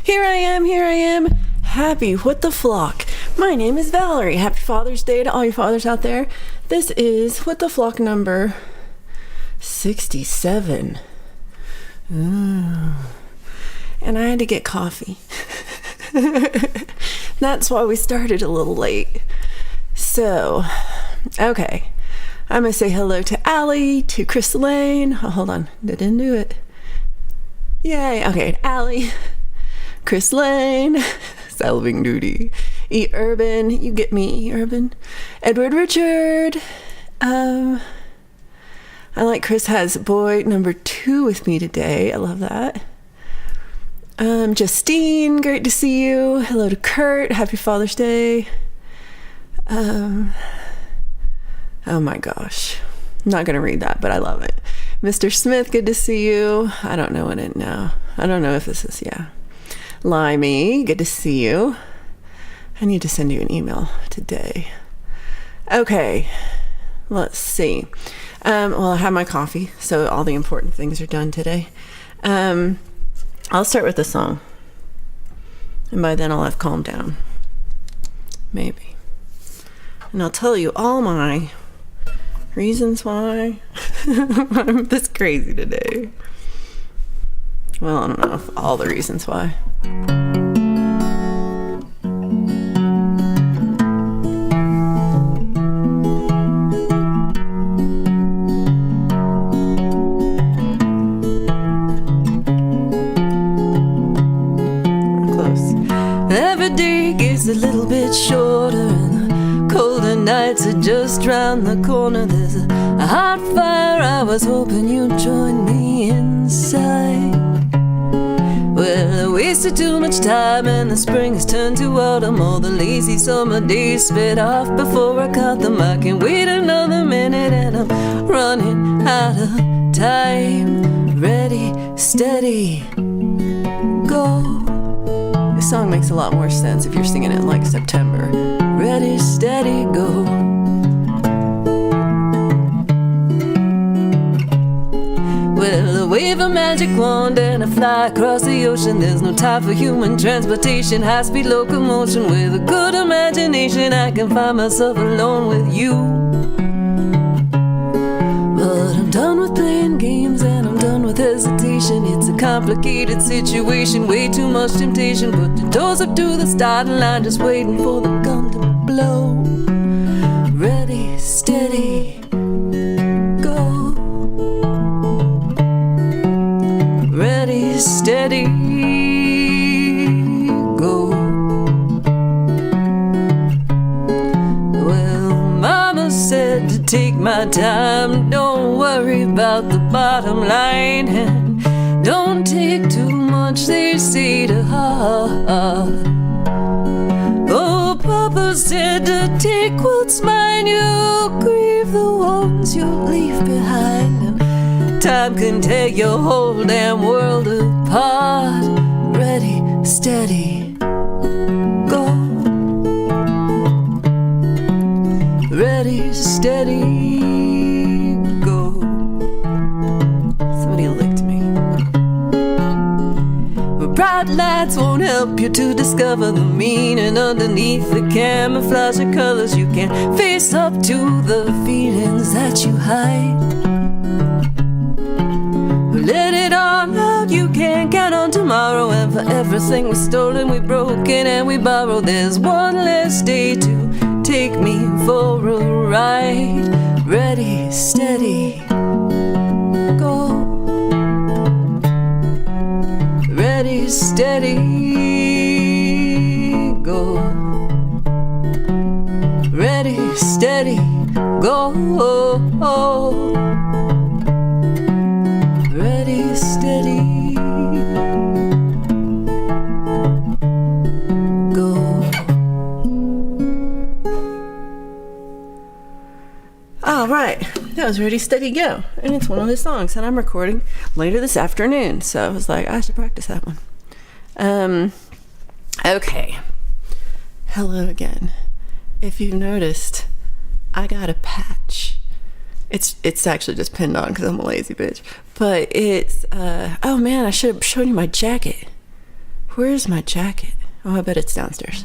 Here I am. Happy What the Flock. My name is Valerie. Happy Father's Day to all you fathers out there. This is What the Flock number 67. Ooh. And I had to get coffee. That's why we started a little late. So, okay. I'm going to say hello to Allie, to Chris Lane. Oh, hold on. I didn't do it. Yay. Okay, Allie, Chris Lane, Selving Duty, E. Urban. You get me, E. Urban. Edward Richard. I like Chris has boy number 2 with me today. I love that. Justine, great to see you. Hello to Kurt. Happy Father's Day. Oh my gosh. I'm not going to read that, but I love it. Mr. Smith, good to see you. I don't know what it now. I don't know if this is, yeah. Limey, good to see you. I need to send you an email today. Okay, let's see. Well, I have my coffee, so all the important things are done today. I'll start with the song. And by then I'll have calmed down. Maybe. And I'll tell you all my reasons why I'm this crazy today. Well, I don't know if all the reasons why. Close. Every day gets a little bit shorter and the colder nights are just round the corner. There's a hot fire, I was hoping you'd join me inside. Well, I wasted too much time and the spring has turned to autumn. All the lazy summer days sped off before I caught them. I can't wait another minute and I'm running out of time. Ready, steady, go. This song makes a lot more sense if you're singing it like September. Ready, steady, go. Well, I wave a magic wand and I fly across the ocean. There's no time for human transportation, high-speed locomotion. With a good imagination I can find myself alone with you. But I'm done with playing games and I'm done with hesitation. It's a complicated situation, way too much temptation. Put the doors up to the starting line, just waiting for the gun to blow. Ready, steady, go. Ready, steady, go. Well, Mama said to take my time, don't worry about the bottom line, and don't take too much, they say, to heart. Oh, Papa said to take what's mine, you'll grieve the ones you'll leave behind, and time can tear your whole damn world apart. Ready, steady, go. Ready, steady, go. Somebody licked me. But bright lights won't help you to discover the meaning underneath the camouflage of colors. You can't face up to the feelings that you hide. Let it all out, you can't count on tomorrow. And for everything we stolen, we broken and we borrowed, there's one less day to take me for a ride. Ready, steady, go. Ready, steady, go. Ready, steady, go. Ready, steady, go. All right, that was Ready, Steady, Go. And it's one of the songs that I'm recording later this afternoon. So I was like, I should practice that one. Okay. Hello again. If you've noticed, I got a patch. It's actually just pinned on because I'm a lazy bitch. But it's, oh man, I should have shown you my jacket. where's my jacket? Oh, I bet it's downstairs.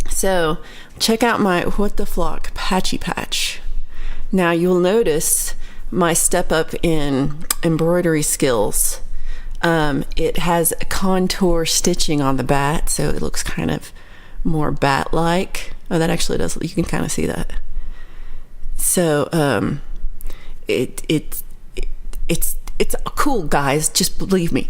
So check out my What the Flock Patchy Patch. Now you'll notice my step up in embroidery skills. It has contour stitching on the bat, so it looks kind of more bat-like. Oh, that actually does. You can kind of see that. So it's cool, guys. Just believe me.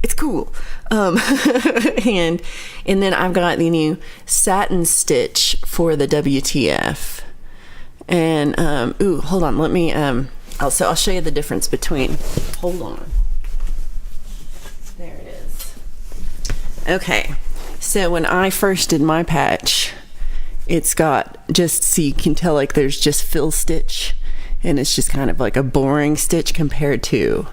It's cool. And then I've got the new satin stitch for the WTF. And hold on. Let me I'll show you the difference between. Hold on. There it is. Okay. So when I first did my patch, it's got so you can tell like there's just fill stitch, and it's just kind of like a boring stitch compared to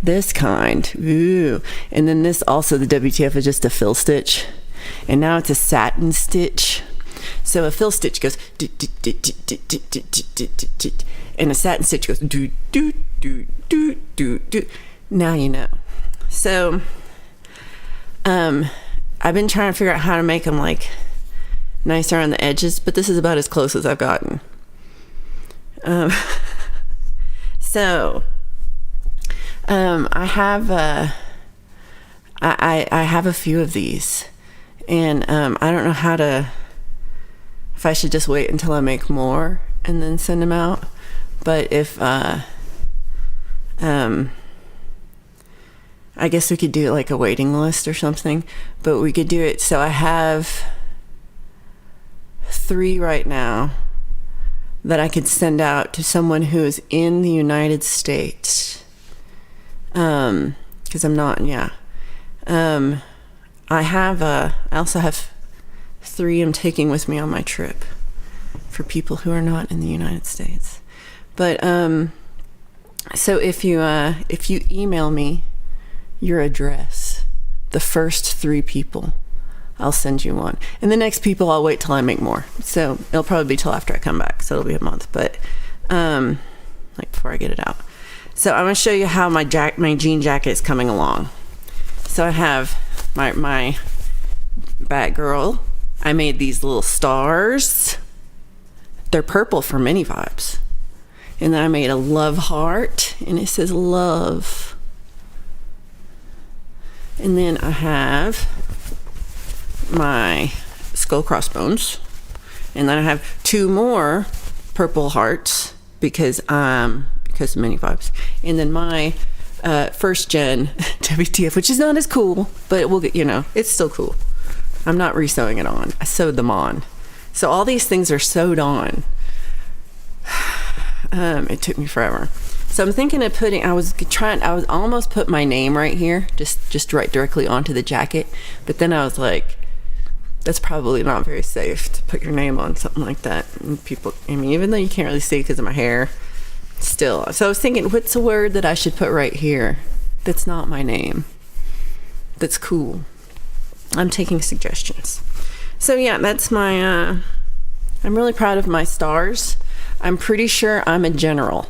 this kind. Ooh. And then this also, the WTF, is just a fill stitch, and now it's a satin stitch. So a fill stitch goes and a satin stitch goes do do do do do do. Now you know. So I've been trying to figure out how to make them like nicer on the edges, but this is about as close as I've gotten. So I have I have a few of these, and I don't know if I should just wait until I make more and then send them out. But if I guess we could do like a waiting list or something, but we could do it. So I have 3 right now that I could send out to someone who is in the United States. Because I'm not, I also have 3 I'm taking with me on my trip for people who are not in the United States. But so if you email me your address, the first 3 people, I'll send you one. And the next people, I'll wait till I make more. So it'll probably be till after I come back. So it'll be a month, but like before I get it out. So I'm going to show you how my jean jacket is coming along. So I have my Batgirl. I made these little stars. They're purple for mini vibes. And then I made a love heart, and it says love. And then I have my skull crossbones, and then I have 2 more purple hearts because of mini vibes. And then my first gen WTF, which is not as cool, but we'll get, it's still cool. I'm not resewing it on. I sewed them on. So all these things are sewed on. It took me forever. So I'm thinking of I was almost put my name right here, just right directly onto the jacket. But then I was like, that's probably not very safe to put your name on something like that. And people, even though you can't really see because of my hair, still. So I was thinking, what's a word that I should put right here that's not my name, that's cool? I'm taking suggestions. So yeah, that's my, I'm really proud of my stars. I'm pretty sure I'm a general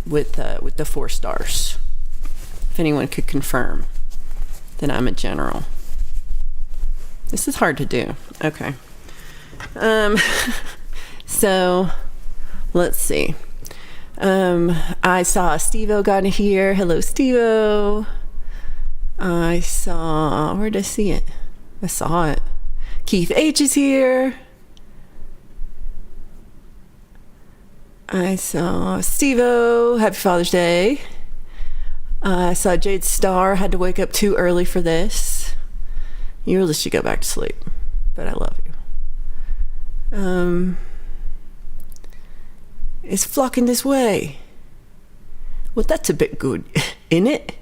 with the 4 stars. If anyone could confirm that I'm a general. This is hard to do. Okay. So let's see. I saw Steve-O got here. Hello, Steve-O. Where did I see it? I saw it. Keith H is here. I saw Steve-O. Happy Father's Day. I saw Jade Star. Had to wake up too early for this. You really should go back to sleep. But I love you. Is flocking this way. Well, that's a bit good, isn't it?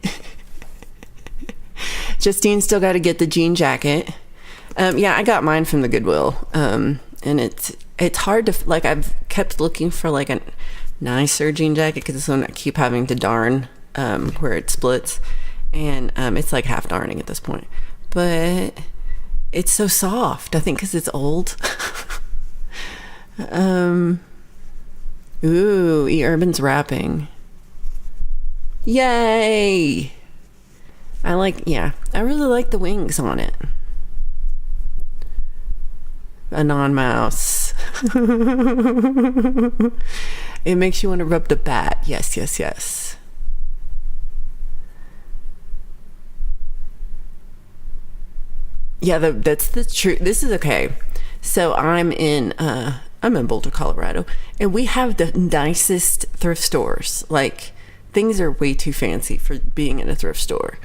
Justine still got to get the jean jacket. Yeah, I got mine from the Goodwill. And it's hard to, like, I've kept looking for like a nicer jean jacket because this one I keep having to darn where it splits, and it's like half darning at this point. But it's so soft, I think because it's old. Ooh, E. Urban's rapping. Yay! I really like the wings on it. A non-mouse. It makes you want to rub the bat. Yes. Yeah, that's the truth. This is okay. So I'm in Boulder, Colorado, and we have the nicest thrift stores. Like, things are way too fancy for being in a thrift store.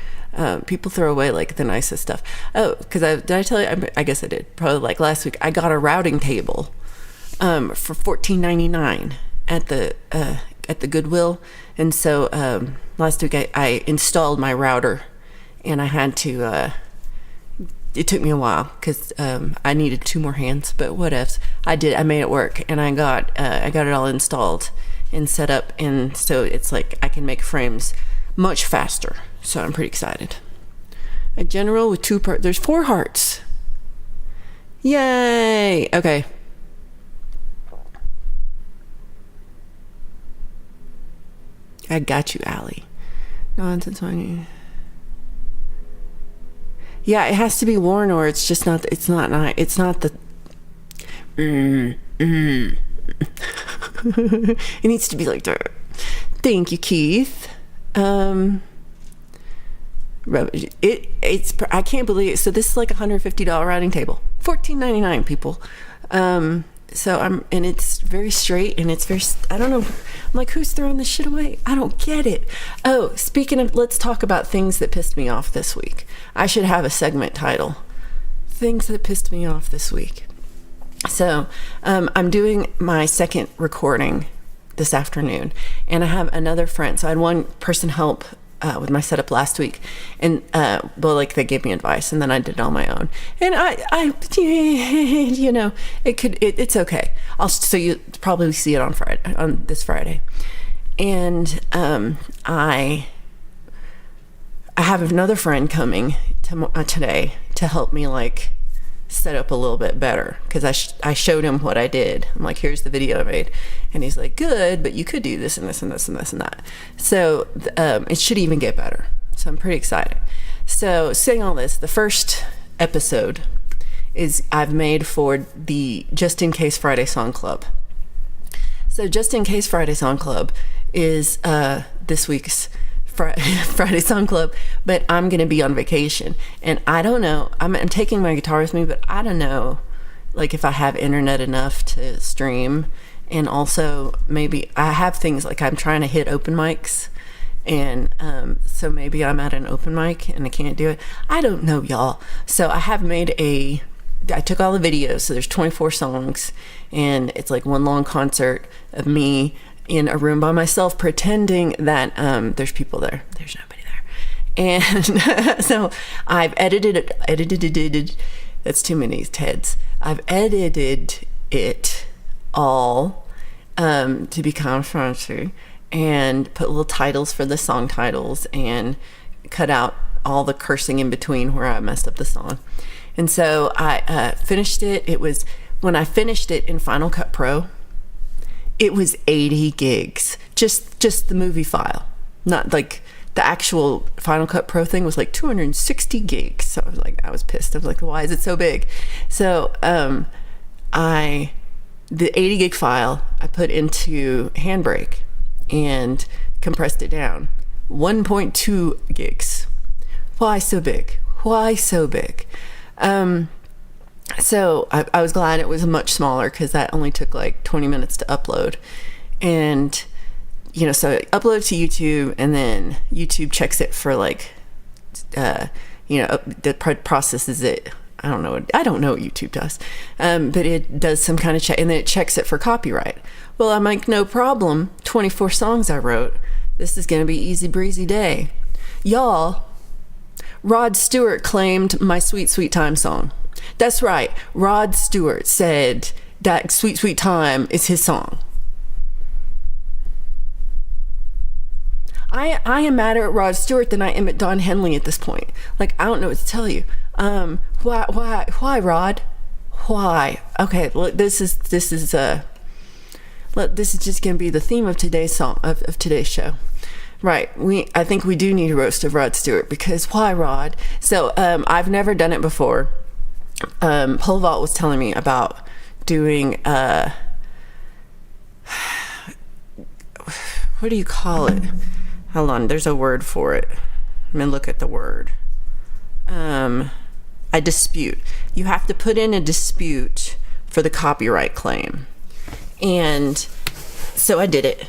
People throw away like the nicest stuff. Oh, because did I tell you? I guess I did. Probably like last week. I got a routing table for $14.99 at the Goodwill, and so last week I installed my router, and I had to. It took me a while because I needed 2 more hands, but what ifs. I did. I made it work, and I got it all installed and set up, and so it's like I can make frames much faster. So I'm pretty excited. A general with 2 there's 4 hearts. Yay! Okay. I got you, Allie. Nonsense on you. Yeah, it has to be worn, or it's just not. It's not nice. It's not the. It needs to be like that. Thank you, Keith. It's. I can't believe it. So this is like $150 routing table. $14.99, people. So and it's very straight, and it's very. I don't know. I'm like, who's throwing this shit away? I don't get it. Oh, speaking of, let's talk about things that pissed me off this week. I should have a segment title. Things that pissed me off this week. So, I'm doing my second recording this afternoon, and I have another friend. So I had one person help with my setup last week, and they gave me advice, and then I did it on my own. And I it's okay. So you probably see it on this Friday, and I have another friend coming today to help me set up a little bit better, because I showed him what I did. I'm like, here's the video I made, and he's like, good, but you could do this and this and this and this and that. So it should even get better. So I'm pretty excited. So saying all this, the first episode is I've made for the Just In Case Friday Song Club. So Just In Case Friday Song Club is this week's Friday Song Club, but I'm gonna be on vacation, and I don't know. I'm taking my guitar with me, but I don't know, if I have internet enough to stream, and also maybe I have things I'm trying to hit open mics, and so maybe I'm at an open mic and I can't do it. I don't know, y'all. So I have I took all the videos, so there's 24 songs, and it's like one long concert of me in a room by myself, pretending that there's people there. There's nobody there. And so I've edited. That's too many Teds. I've edited it all to be kind of fancy, and put little titles for the song titles, and cut out all the cursing in between where I messed up the song. And so I finished it. It was, when I finished it in Final Cut Pro, it was 80 gigs, just the movie file, not the actual Final Cut Pro thing was 260 gigs. So I was pissed. I was like, why is it so big? So the 80 gig file I put into Handbrake and compressed it down. 1.2 gigs. Why so big? So I was glad it was much smaller, because that only took 20 minutes to upload. And, so I upload it to YouTube, and then YouTube checks it for processes it. I don't know what YouTube does. But it does some kind of check, and then it checks it for copyright. Well, I'm like, no problem. 24 songs I wrote. This is going to be easy breezy day. Y'all, Rod Stewart claimed my Sweet Sweet Time song. That's right. Rod Stewart said that Sweet Sweet Time is his song. I am madder at Rod Stewart than I am at Don Henley at this point. I don't know what to tell you. Why, Rod? Why? Okay, look, this is just gonna be the theme of today's song of today's show. Right. I think we do need a roast of Rod Stewart, because why, Rod? So I've never done it before. Pole Vault was telling me about doing what do you call it? Hold on, there's a word for it. Let me look at the word. A dispute. You have to put in a dispute for the copyright claim. And so I did it.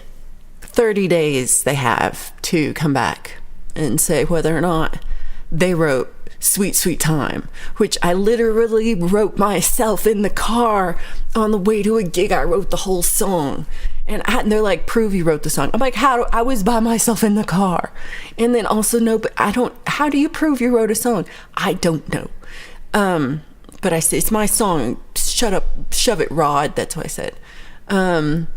30 days they have to come back and say whether or not they wrote Sweet Sweet Time, which I literally wrote myself in the car on the way to a gig. I wrote the whole song. And they're like, prove you wrote the song. I'm like, I was by myself in the car. And then also, no, but how do you prove you wrote a song? I don't know. But I said, it's my song. Shut up, shove it, Rod. That's what I said. No,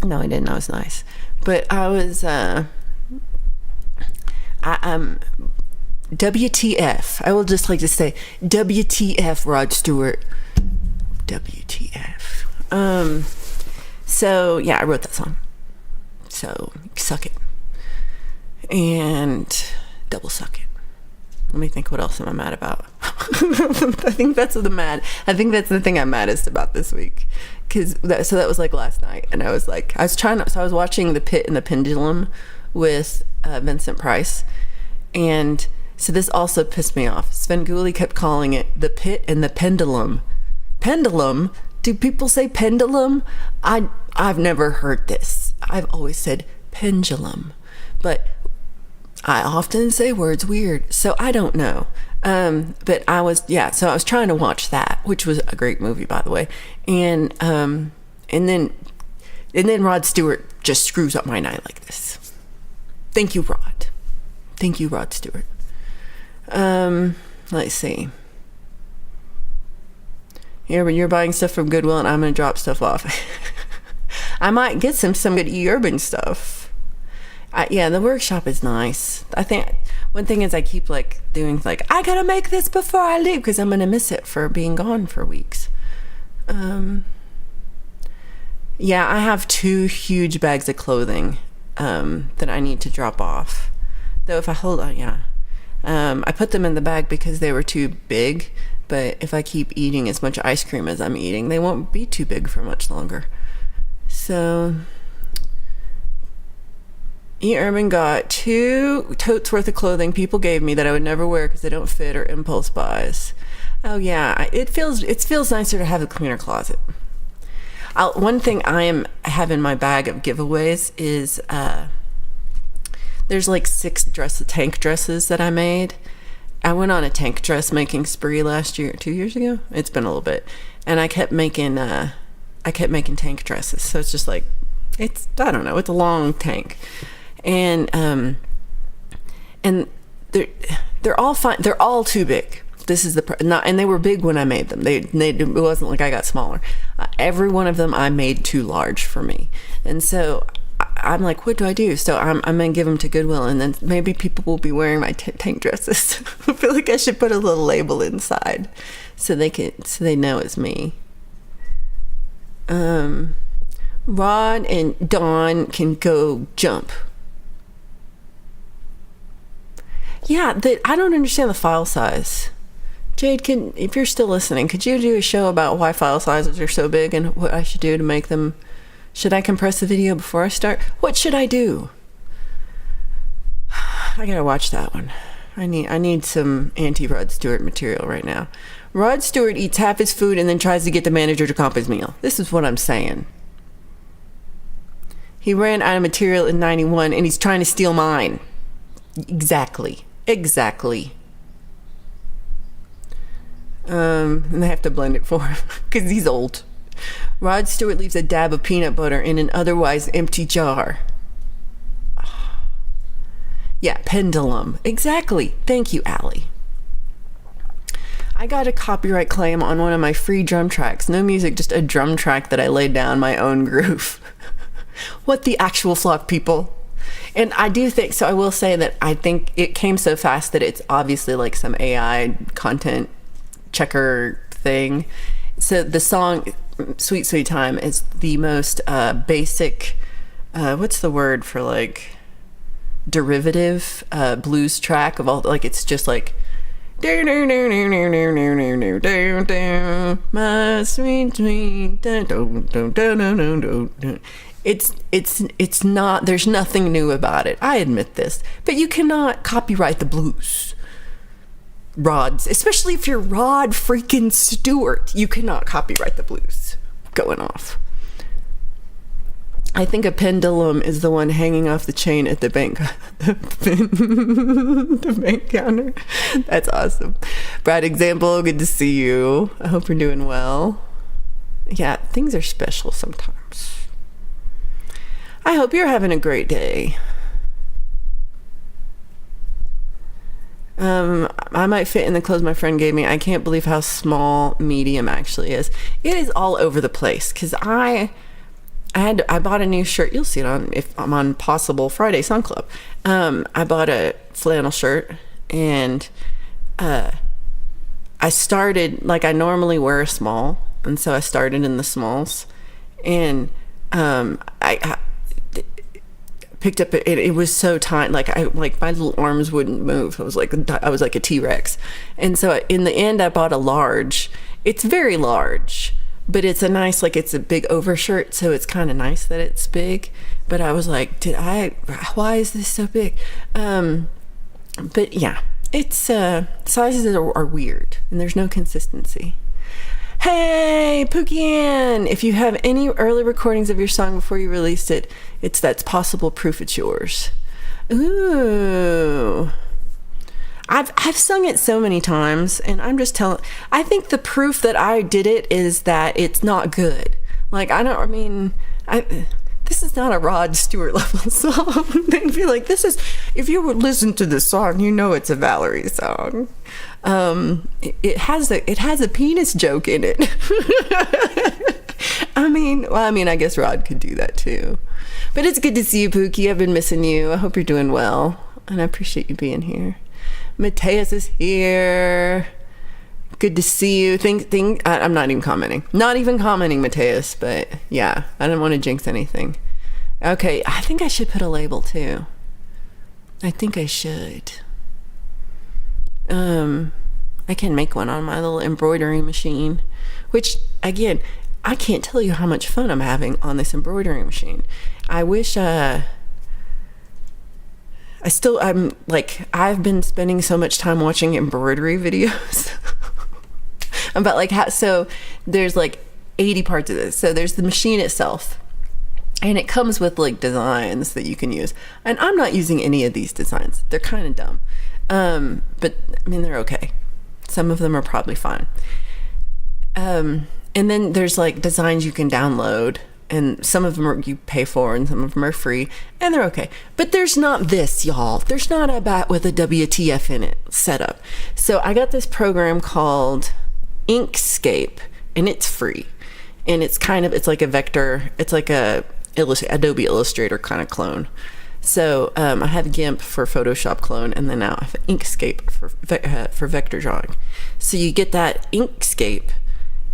I didn't. I was nice. But I was, WTF. I will just like to say, WTF, Rod Stewart. WTF. So, yeah, I wrote that song. So, suck it. And double suck it. Let me think, what else am I mad about? I think that's the thing I'm maddest about this week. So that was like last night. And I was watching The Pit and the Pendulum with Vincent Price. And so this also pissed me off. Svengoolie kept calling it The Pit and the Pendulum. Pendulum? Do people say pendulum? I've never heard this. I've always said pendulum. But I often say words weird, so I don't know. But I was trying to watch that, which was a great movie, by the way. And then Rod Stewart just screws up my night like this. Thank you, Rod. Thank you, Rod Stewart. Let's see. Here, when you're buying stuff from Goodwill and I'm going to drop stuff off. I might get some good urban stuff. The workshop is nice. I think one thing is I keep like doing like, I got to make this before I leave because I'm going to miss it for being gone for weeks. I have 2 huge bags of clothing that I need to drop off. Though if I hold on, I put them in the bag because they were too big. But if I keep eating as much ice cream as I'm eating, they won't be too big for much longer. So, E-Urban got 2 totes worth of clothing people gave me that I would never wear because they don't fit or impulse buys. Oh yeah, it feels nicer to have a cleaner closet. One thing I have in my bag of giveaways is there's like 6 tank dresses that I made. I went on a tank dress making spree last year, 2 years ago. It's been a little bit, and I kept making tank dresses. So it's just like, I don't know, it's a long tank, and they're all fine. They're all too big. This is and they were big when I made them. It wasn't like I got smaller. Every one of them I made too large for me, and so I'm like, what do I do? So I'm gonna give them to Goodwill, and then maybe people will be wearing my tank dresses. I feel like I should put a little label inside so they know it's me. Rod and Dawn can go jump. Yeah, I don't understand the file size. Jade, if you're still listening, could you do a show about why file sizes are so big and what I should do to make them? Should I compress the video before I start? What should I do? I gotta watch that one. I need some anti-Rod Stewart material right now. Rod Stewart eats half his food and then tries to get the manager to comp his meal. This is what I'm saying. He ran out of material in 91 and he's trying to steal mine. Exactly. And I have to blend it for him because he's old. Rod Stewart leaves a dab of peanut butter in an otherwise empty jar. Yeah, pendulum. Exactly. Thank you, Allie. I got a copyright claim on one of my free drum tracks. No music, just a drum track that I laid down my own groove. What the actual flock, people? And I do think, so I will say that I think it came so fast that it's obviously like some AI content checker thing. So the song Sweet Sweet Time is the most basic, what's the word for like derivative blues track of all, like, it's just like my sweet sweet. It's not, there's nothing new about it. I admit this, but you cannot copyright the blues. Rods, especially if you're Rod freaking Stewart, you cannot copyright the blues. Going off. I think a pendulum is the one hanging off the chain at the bank. The bank counter. That's awesome. Brad Example, good to see you. I hope you're doing well. Yeah, things are special sometimes. I hope you're having a great day. I might fit in the clothes my friend gave me. I can't believe how small medium actually is. It is all over the place, because I bought a new shirt. You'll see it on, if I'm on Possible Friday Sun Club. I bought a flannel shirt, and I started, like, I normally wear a small, and so I started in the smalls, and I picked up it was so tight, like my little arms wouldn't move. I was like a T-Rex. And so in the end I bought a large. It's very large, but it's a nice, like, it's a big overshirt, so it's kind of nice that it's big. But I was like, why is this so big? But yeah, it's sizes are weird, and there's no consistency. Hey, Pookie, if you have any early recordings of your song before you released it, that's possible proof it's yours. Ooh. I've sung it so many times, and I'm just telling, I think the proof that I did it is that it's not good. Like, this is not a Rod Stewart level song. They'd be like, if you would listen to this song, you know it's a Valerie song. It has a penis joke in it. I guess Rod could do that too. But it's good to see you, Pookie. I've been missing you. I hope you're doing well, and I appreciate you being here. Mateus is here. Good to see you. I'm not even commenting. Not even commenting, Mateus, but yeah, I don't want to jinx anything. Okay, I think I should put a label too. I think I should. I can make one on my little embroidery machine, which, again, I can't tell you how much fun I'm having on this embroidery machine. I wish, I've been spending so much time watching embroidery videos about, like, so there's like 80 parts of this. So there's the machine itself, and it comes with, like, designs that you can use. And I'm not using any of these designs. They're kind of dumb. But they're okay. Some of them are probably fine. And then there's, like, designs you can download, and some of them you pay for, and some of them are free, and they're okay. But there's not this, y'all. There's not a bat with a WTF in it setup. So I got this program called Inkscape, and it's free. And it's like a vector. It's like a Adobe Illustrator kind of clone. So I have GIMP for Photoshop clone, and then now I have Inkscape for vector drawing. So you get that Inkscape,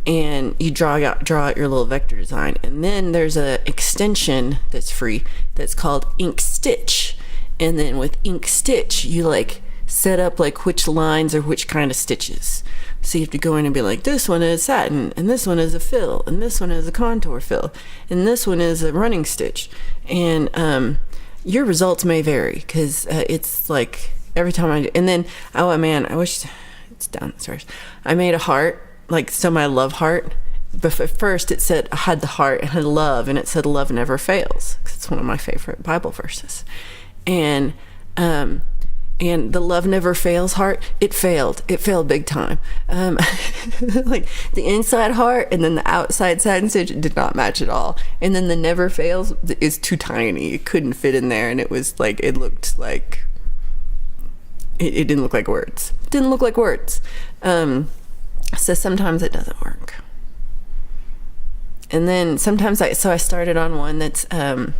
and you draw out your little vector design. And then there's a extension that's free that's called Ink Stitch. And then with Ink Stitch, you, like, set up, like, which lines or which kind of stitches. So you have to go in and be like, this one is satin, and this one is a fill, and this one is a contour fill, and this one is a running stitch. And your results may vary, because it's like every time I do. And then, oh man, I wish it's downstairs. I made a heart, like, so my love heart. But at first it said, I had the heart, and had love, and it said love never fails, because it's one of my favorite Bible verses. And the love never fails heart, it failed big time. Like, the inside heart and then the outside satin stitch did not match at all. And then the never fails is too tiny, it couldn't fit in there, and it was like, it looked like it didn't look like words. So sometimes it doesn't work. And then sometimes I started on one that's I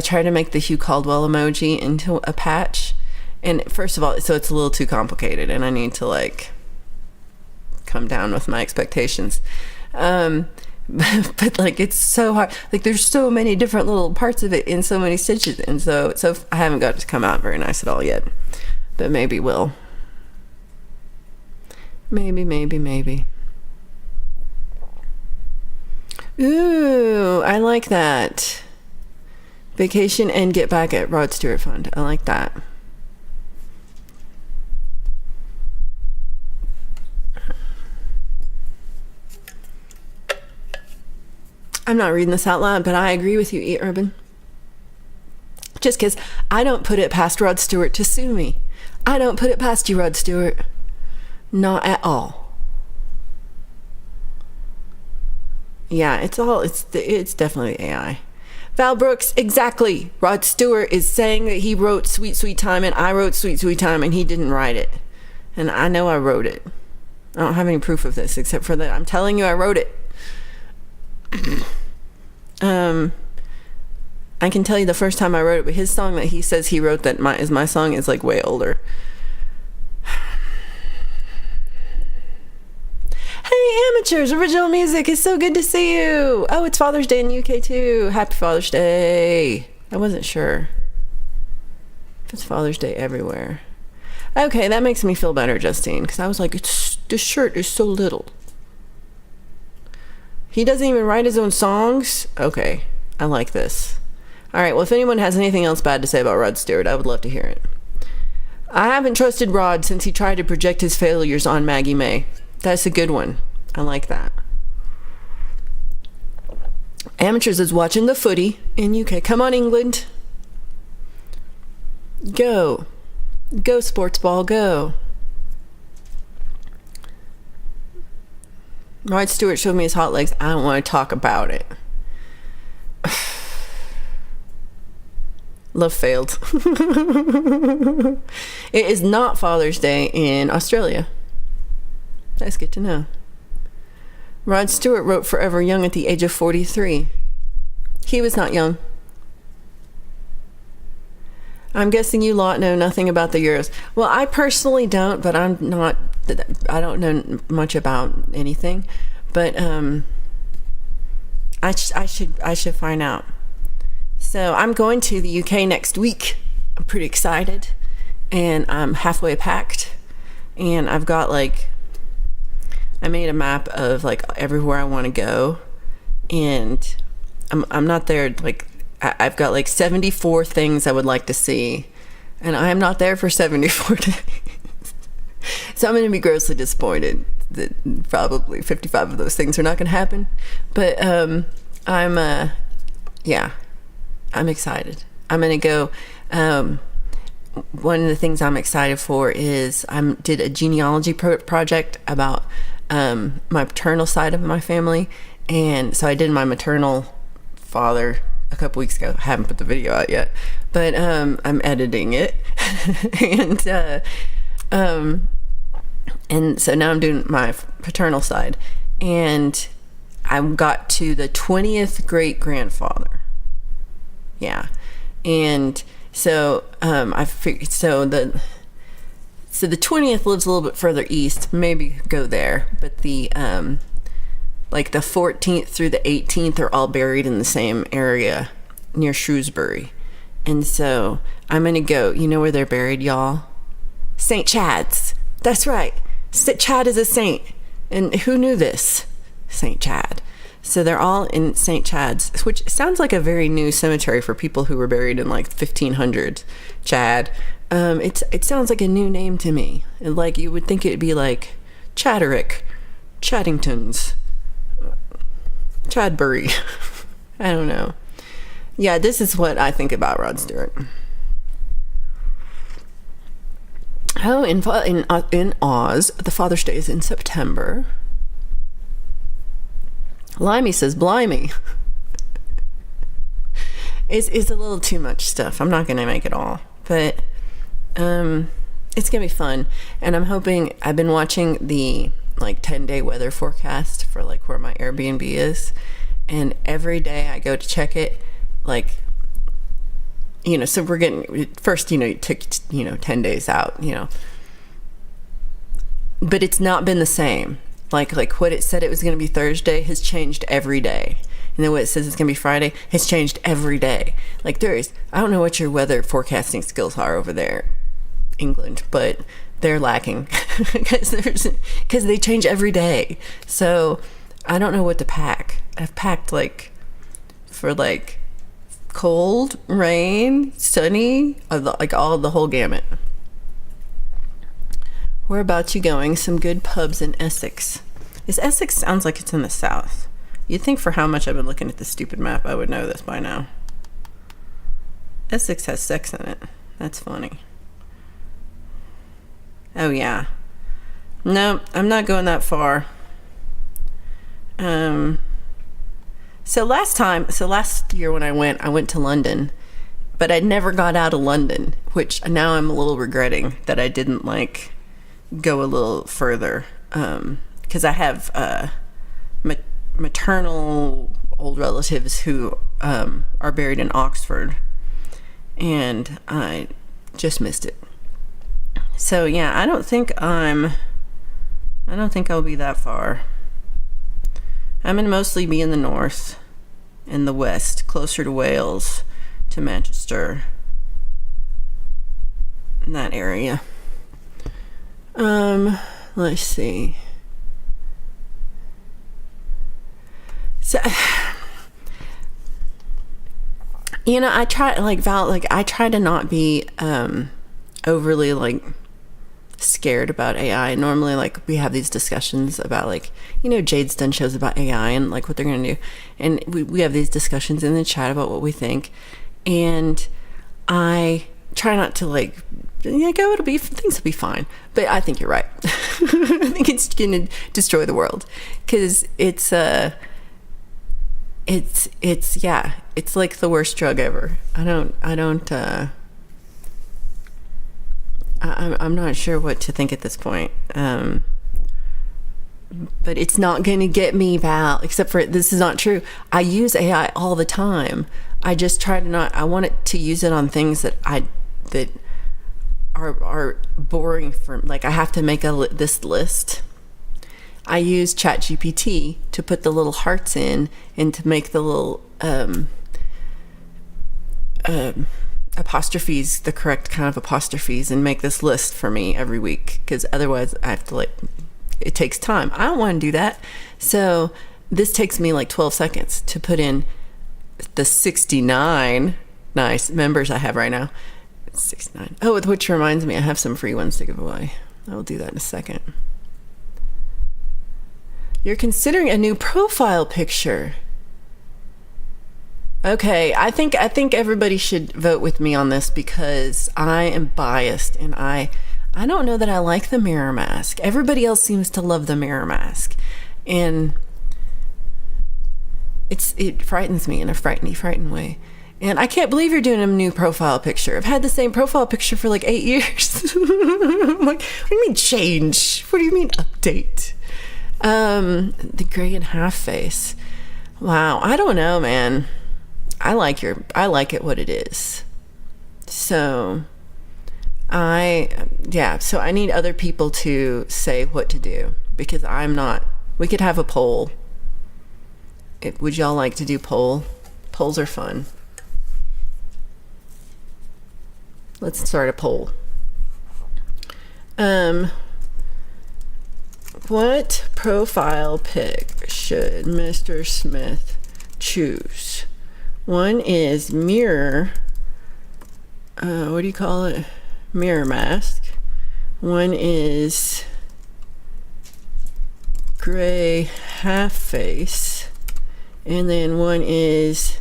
try to make the Hugh Caldwell emoji into a patch. And first of all, so it's a little too complicated, and I need to, like, come down with my expectations. but like it's so hard. Like there's so many different little parts of it in so many stitches, and so I haven't got it to come out very nice at all yet. But maybe will. Maybe. Ooh, I like that. Vacation and get back at Rod Stewart Fund. I like that. I'm not reading this out loud, but I agree with you, E. Urban. Just because I don't put it past Rod Stewart to sue me. I don't put it past you, Rod Stewart. Not at all. Yeah, it's definitely AI. Val Brooks, exactly. Rod Stewart is saying that he wrote Sweet Sweet Time and I wrote Sweet Sweet Time and he didn't write it. And I know I wrote it. I don't have any proof of this except for that I'm telling you I wrote it. I can tell you the first time I wrote it, but his song that he says he wrote that is my song is like way older. Hey amateurs, original music is so good to see you. Oh, it's Father's Day in the UK too. Happy Father's Day. I wasn't sure if it's Father's Day everywhere. Okay, that makes me feel better, Justine, because I was like, this shirt is so little. He doesn't even write his own songs? Okay, I like this. All right, well, if anyone has anything else bad to say about Rod Stewart, I would love to hear it. I haven't trusted Rod since he tried to project his failures on Maggie May. That's a good one. I like that. Amateurs is watching the footy in UK. Come on, England. Go. Go, sports ball, go. Rod Stewart showed me his hot legs. I don't want to talk about it. Love failed. It is not Father's Day in Australia. That's good to know. Rod Stewart wrote Forever Young at the age of 43. He was not young. I'm guessing you lot know nothing about the Euros. Well, I personally don't, but I don't know much about anything. But I should find out. So I'm going to the UK next week. I'm pretty excited, and I'm halfway packed, and I've got I made a map of everywhere I want to go, and I'm not there. I've got 74 things I would like to see, and I am not there for 74 days. So I'm going to be grossly disappointed that probably 55 of those things are not going to happen. But I'm excited. I'm going to go. One of the things I'm excited for is I did a genealogy project about my paternal side of my family, and so I did my maternal father a couple weeks ago. I haven't put the video out yet, but I'm editing it, and so now I'm doing my paternal side, and I got to the 20th great grandfather. Yeah, and so I figured the 20th lives a little bit further east. Maybe go there, but the the 14th through the 18th are all buried in the same area near Shrewsbury, and so I'm gonna go. You know where they're buried, y'all? St. Chad's. That's right. Chad is a saint, and who knew this? St. Chad. So they're all in St. Chad's, which sounds like a very new cemetery for people who were buried in 1500s. Chad. It sounds like a new name to me. You would think it'd be Chadderick, Chaddingtons, Chadbury. I don't know. Yeah, this is what I think about Rod Stewart. Oh, in Oz, the Father's Day is in September. Limey says, blimey. It's a little too much stuff. I'm not going to make it all. But it's going to be fun. And I'm hoping, I've been watching the 10-day weather forecast for where my Airbnb is. And every day I go to check it, so we're getting, first, it took, 10 days out, but it's not been the same. like what it said it was going to be Thursday has changed every day. And then what it says it's going to be Friday has changed every day. Like I don't know what your weather forecasting skills are over there, England, but they're lacking because they change every day. So I don't know what to pack. I've packed for cold, rain, sunny, all the whole gamut. Where about you going? Some good pubs in Essex. Essex sounds like it's in the south. You'd think for how much I've been looking at this stupid map, I would know this by now. Essex has sex in it. That's funny. Oh, yeah. No, I'm not going that far. So last year when I went to London, but I never got out of London, which now I'm a little regretting that I didn't go a little further. Because I have maternal old relatives who are buried in Oxford, and I just missed it. So yeah, I don't think I'll be that far. I'm gonna mostly be in the north and the west, closer to Wales, to Manchester, in that area. Let's see. So, I try, I try to not be overly scared about AI. Normally, we have these discussions about Jade's done shows about AI and what they're gonna do, and we have these discussions in the chat about what we think, and I try not to things will be fine, but I think you're right. I think it's gonna destroy the world because it's like the worst drug ever. I'm not sure what to think at this point. But it's not going to get me, Val, except for this is not true. I use AI all the time. I just try to I want it to use it on things that are boring for, I have to make this list. I use ChatGPT to put the little hearts in and to make the little apostrophes, the correct kind of apostrophes, and make this list for me every week, because otherwise I have to it takes time. I don't want to do that. So this takes me 12 seconds to put in the 69 nice members I have right now. 69. Oh, which reminds me, I have some free ones to give away. I will do that in a second. You're considering a new profile picture. Okay, I think everybody should vote with me on this because I am biased and I don't know that I like the mirror mask. Everybody else seems to love the mirror mask, and it frightens me in a frightened way. And I can't believe you're doing a new profile picture. I've had the same profile picture for 8 years. I'm what do you mean change? What do you mean update? The gray and half face. Wow, I don't know, man. I like it what it is. So I need other people to say what to do, because I'm not. We could have a poll. Would y'all like to do poll? Polls are fun. Let's start a poll. What profile pic should Mr. Smith choose? One is mirror. What do you call it? Mirror mask. One is gray half face. And then one is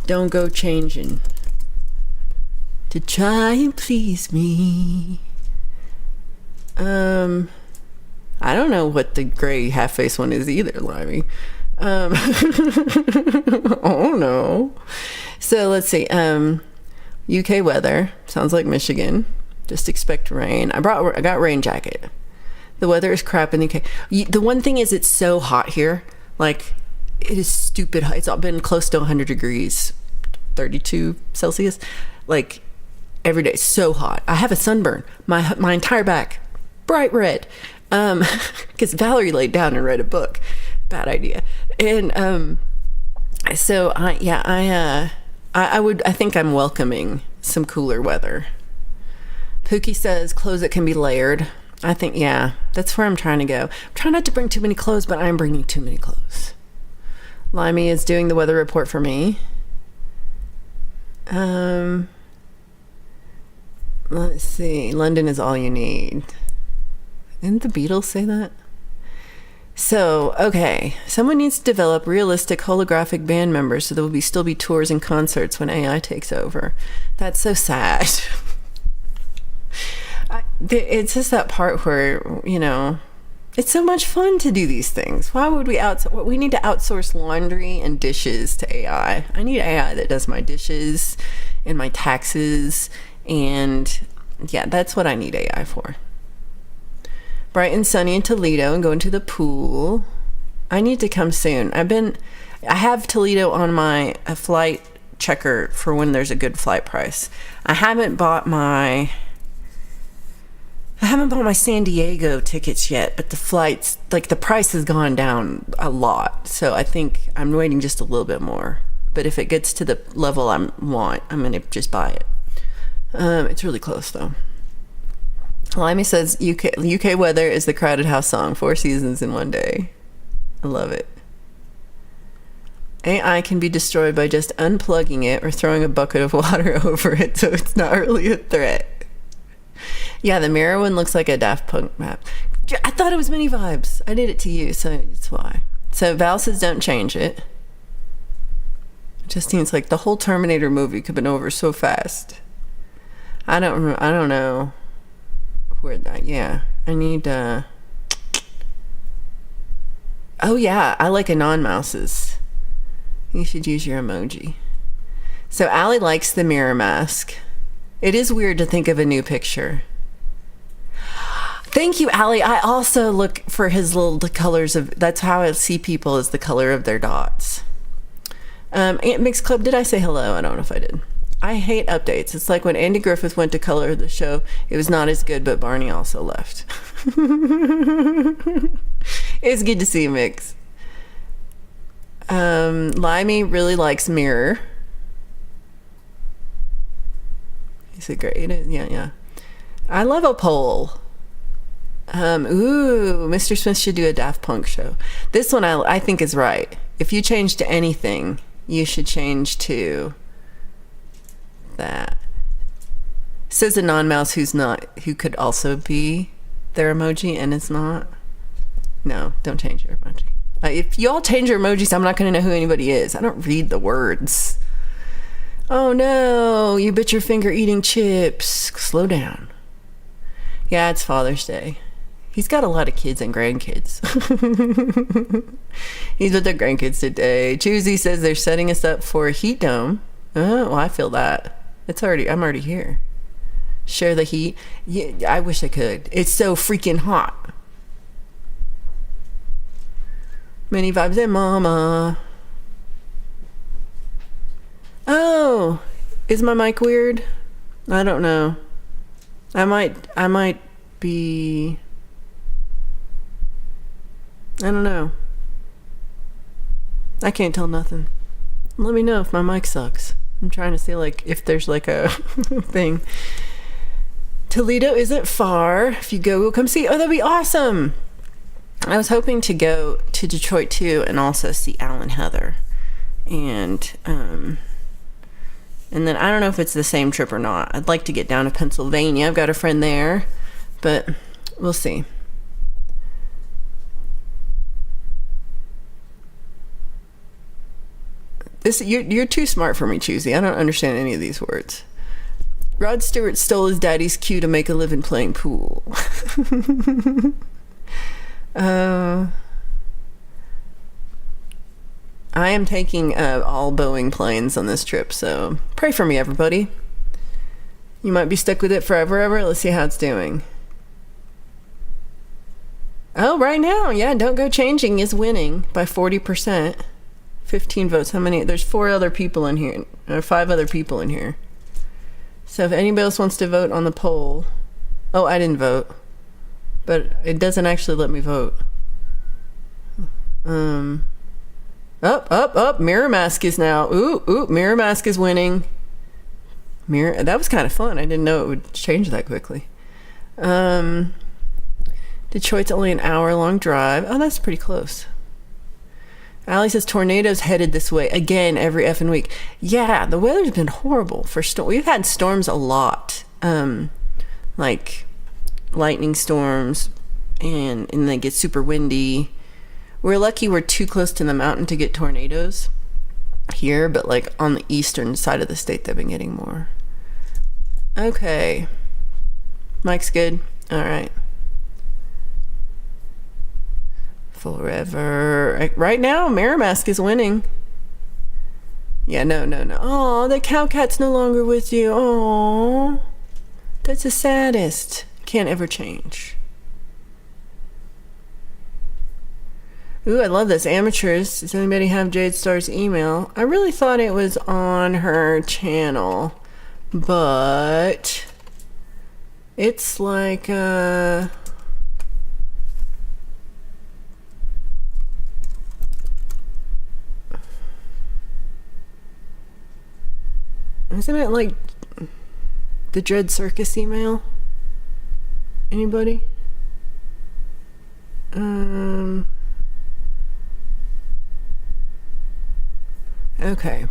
don't go changing to try and please me. I don't know what the gray half face one is either, Limey. Oh no. So let's see. UK weather sounds like Michigan. Just expect rain. I got rain jacket. The weather is crap in the UK. The one thing is, it's so hot here. It is stupid hot. It's been close to 100 degrees, 32 Celsius. Every day. It's so hot. I have a sunburn. My entire back, bright red. Because Valerie laid down and read a book. Bad idea. And so I think I'm welcoming some cooler weather. Pookie says clothes that can be layered. I think, yeah, that's where I'm trying to go. I'm trying not to bring too many clothes, but I'm bringing too many clothes. Limey is doing the weather report for me. Let's see. London is all you need. Didn't the Beatles say that? So, okay. Someone needs to develop realistic holographic band members so there will still be tours and concerts when AI takes over. That's so sad. It's just that part where, you know, it's so much fun to do these things. Why would we outsource? We need to outsource laundry and dishes to AI. I need AI that does my dishes and my taxes. And yeah, that's what I need AI for. Bright and sunny in Toledo and going to the pool. I need to come soon. I have Toledo on my flight checker for when there's a good flight price. I haven't bought my San Diego tickets yet, but the flights, like the price has gone down a lot. So I think I'm waiting just a little bit more. But if it gets to the level I want, I'm going to just buy it. It's really close though. Limey says UK weather is the Crowded House song, 4 seasons in one day. I love it. AI can be destroyed by just unplugging it or throwing a bucket of water over it, so it's not really a threat. Yeah, the mirror one looks like a Daft Punk map. I thought it was Mini Vibes. I did it to you, so that's why. So Val says don't change it. Justine's like, the whole Terminator movie could have been over so fast. I don't know where that. Yeah, I need. Oh yeah, I like Anon mouses. You should use your emoji. So Allie likes the mirror mask. It is weird to think of a new picture. Thank you, Allie. I also look for the colors of. That's how I see people, is the color of their dots. Aunt Mix Club, did I say hello? I don't know if I did. I hate updates. It's like when Andy Griffith went to color the show. It was not as good, but Barney also left. It's good to see you, Mix. Limey really likes Mirror. Is it great? Yeah. I love a poll. Mr. Smith should do a Daft Punk show. This one I think is right. If you change to anything, you should change to that. Says a non-mouse who could also be their emoji and it's not. No, don't change your emoji. If y'all change your emojis, I'm not going to know who anybody is. I don't read the words. Oh no, you bit your finger eating chips. Slow down. Yeah, it's Father's Day. He's got a lot of kids and grandkids. He's with the grandkids today. Choosy says they're setting us up for a heat dome. Oh, well, I feel that. I'm already here. Share the heat. Yeah, I wish I could. It's so freaking hot. Many vibes and mama. Oh, is my mic weird? I don't know. I might be. I don't know. I can't tell nothing. Let me know if my mic sucks. I'm trying to see if there's a thing. Toledo isn't far. If you go, we'll come see. Oh, that'd be awesome. I was hoping to go to Detroit too and also see Al and Heather. And then I don't know if it's the same trip or not. I'd like to get down to Pennsylvania. I've got a friend there, but we'll see. You're too smart for me, Choosy. I don't understand any of these words. Rod Stewart stole his daddy's cue to make a living playing pool. I am taking all Boeing planes on this trip, so pray for me, everybody. You might be stuck with it forever. Let's see how it's doing. Oh, right now, yeah, Don't Go Changing is winning by 40%. 15 votes. How many? There's 4 other people in here, or 5 other people in here. So if anybody else wants to vote on the poll. Oh, I didn't vote. but it doesn't actually let me vote. Up. Mirror Mask is now. Ooh, Mirror Mask is winning. That was kind of fun. I didn't know it would change that quickly. Detroit's only an hour-long drive. Oh, that's pretty close. Allie says tornadoes headed this way again every effing week. Yeah, the weather's been horrible for we've had storms a lot. Like lightning storms, and they get super windy. We're lucky we're too close to the mountain to get tornadoes here, but like on the eastern side of the state they've been getting more. Okay. Mike's good. All right. Forever. Right now, Mirror Mask is winning. Yeah, no. Oh, the cow cat's no longer with you. Oh, that's the saddest. Can't ever change. Ooh, I love this. Amateurs. Does anybody have Jade Star's email? I really thought it was on her channel, but it's like, isn't it like the Dread Circus email? Anybody? Okay.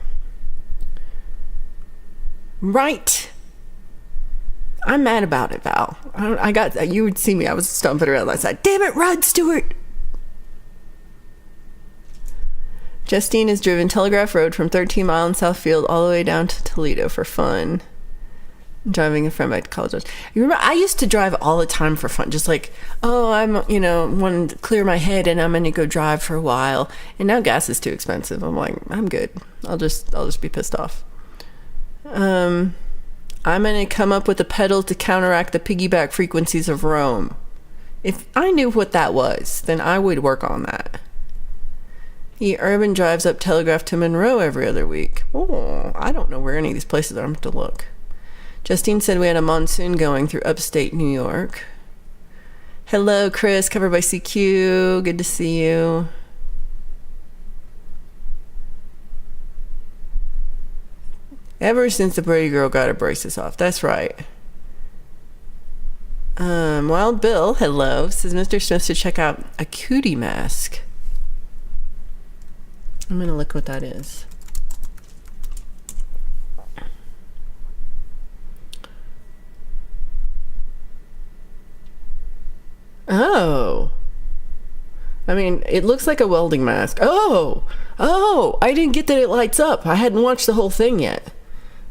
Right. I'm mad about it, Val. You would see me. I was stomping around outside. Damn it, Rod Stewart. Justine has driven Telegraph Road from 13 Mile in Southfield all the way down to Toledo for fun. Driving a friend back to college. You remember, I used to drive all the time for fun. Just like, I'm, wanting to clear my head and I'm going to go drive for a while. And now gas is too expensive. I'm like, I'm good. I'll just be pissed off. I'm going to come up with a pedal to counteract the piggyback frequencies of Rome. If I knew what that was, then I would work on that. He urban drives up Telegraph to Monroe every other week. Oh, I don't know where any of these places are. I'm going to look. Justine said we had a monsoon going through upstate New York. Hello, Chris, covered by CQ. Good to see you. Ever since the Brady girl got her braces off. That's right. Wild Bill, hello, says Mr. Smith should check out a cutie mask. I'm going to look what that is. Oh. I mean, it looks like a welding mask. Oh, I didn't get that it lights up. I hadn't watched the whole thing yet.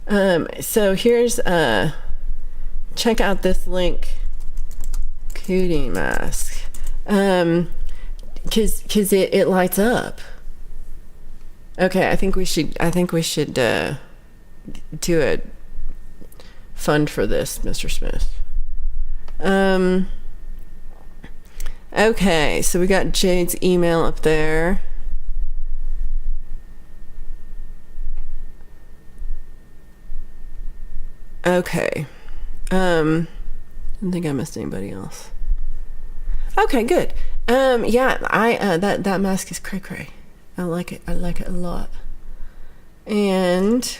So here's, check out this link. Cutie mask. Cause it lights up. Okay, I think we should do a fund for this, Mr. Smith. Okay, so we got Jade's email up there. Okay. I don't think I missed anybody else. Okay, good. Yeah, that mask is cray cray. I like it. I like it a lot. And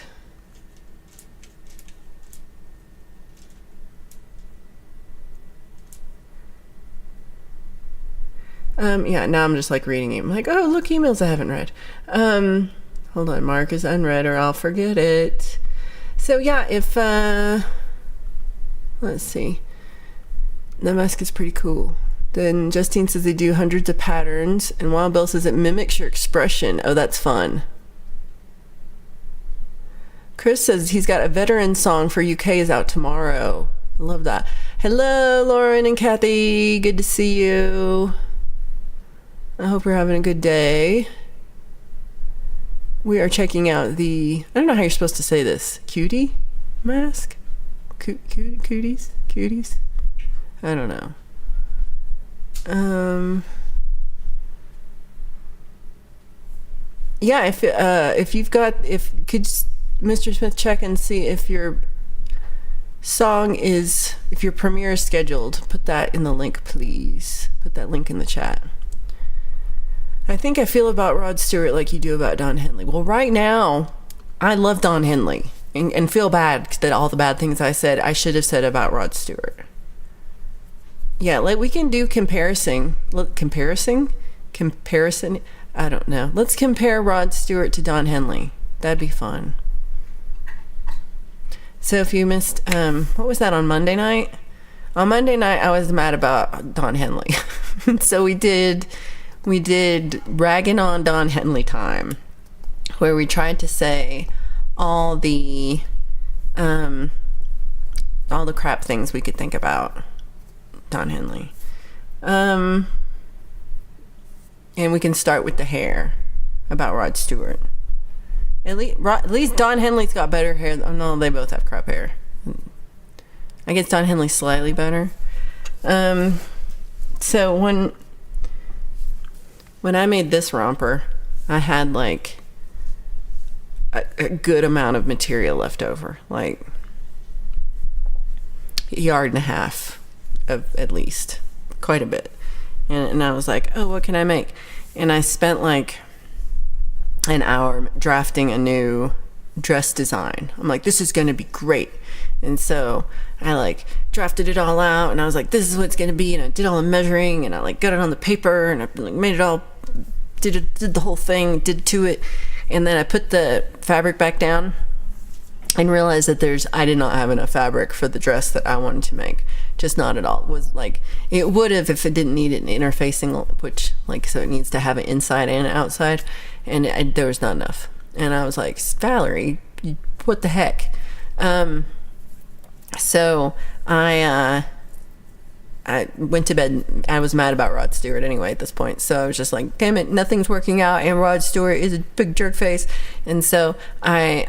yeah, now I'm just like reading it. I'm like, oh, look, emails I haven't read. Hold on, mark is unread or I'll forget it. So yeah, if let's see, the mask is pretty cool. Then Justine says they do hundreds of patterns, and Wild Bill says it mimics your expression. Oh, that's fun. Chris says he's got a veteran song for UK is out tomorrow. I love that. Hello, Lauren and Kathy. Good to see you. I hope you're having a good day. We are checking out the, I don't know how you're supposed to say this, cutie mask? Cuties? I don't know. Yeah, if you've got, could Mr. Smith check and see if your song is, if your premiere is scheduled, put that in the link, please. Put that link in the chat. I think I feel about Rod Stewart like you do about Don Henley. Well, right now, I love Don Henley and feel bad that all the bad things I said, I should have said about Rod Stewart. Yeah, like we can do comparison. I don't know. Let's compare Rod Stewart to Don Henley. That'd be fun. So if you missed, what was that on Monday night? On Monday night, I was mad about Don Henley. So we did ragging on Don Henley time, where we tried to say all the crap things we could think about Don Henley. And we can start with the hair about Rod Stewart. At least Don Henley's got better hair. Oh no, they both have crap hair. I guess Don Henley's slightly better. So when I made this romper, I had like a good amount of material left over, like a yard and a half of at least, quite a bit. And I was like, oh, what can I make? And I spent like an hour drafting a new dress design. I'm like, this is going to be great. And so I like drafted it all out, and I was like, this is what it's going to be. And I did all the measuring, and I like got it on the paper, and I like made it all, did the whole thing, did to it. And then I put the fabric back down and realized that I did not have enough fabric for the dress that I wanted to make. Just not at all. It was like, it would have if it didn't need an interfacing, which like, so it needs to have an inside and an outside, and there was not enough. And I was like, Valerie, what the heck? So I went to bed. I was mad about Rod Stewart anyway at this point. So I was just like, damn it, nothing's working out, and Rod Stewart is a big jerk face. And so I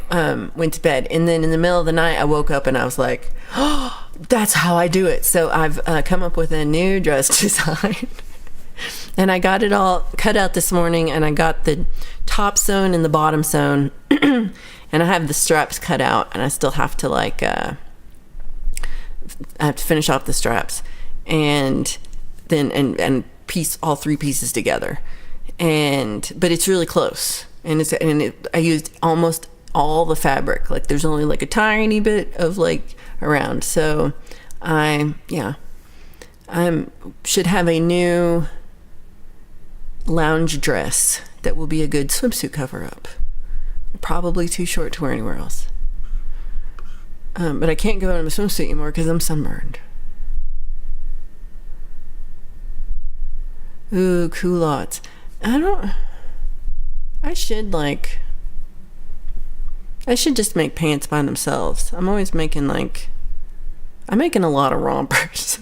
went to bed. And then in the middle of the night, I woke up and I was like, oh, that's how I do it. So I've come up with a new dress design. And I got it all cut out this morning, and I got the top sewn and the bottom sewn. And I have the straps cut out, and I still have to like, I have to finish off the straps. And then and piece all three pieces together, but it's really close, and I used almost all the fabric. Like there's only like a tiny bit of like around. So I should have a new lounge dress that will be a good swimsuit cover up. Probably too short to wear anywhere else. But I can't go in a swimsuit anymore because I'm sunburned. Ooh, culottes. I should just make pants by themselves. I'm always making I'm making a lot of rompers.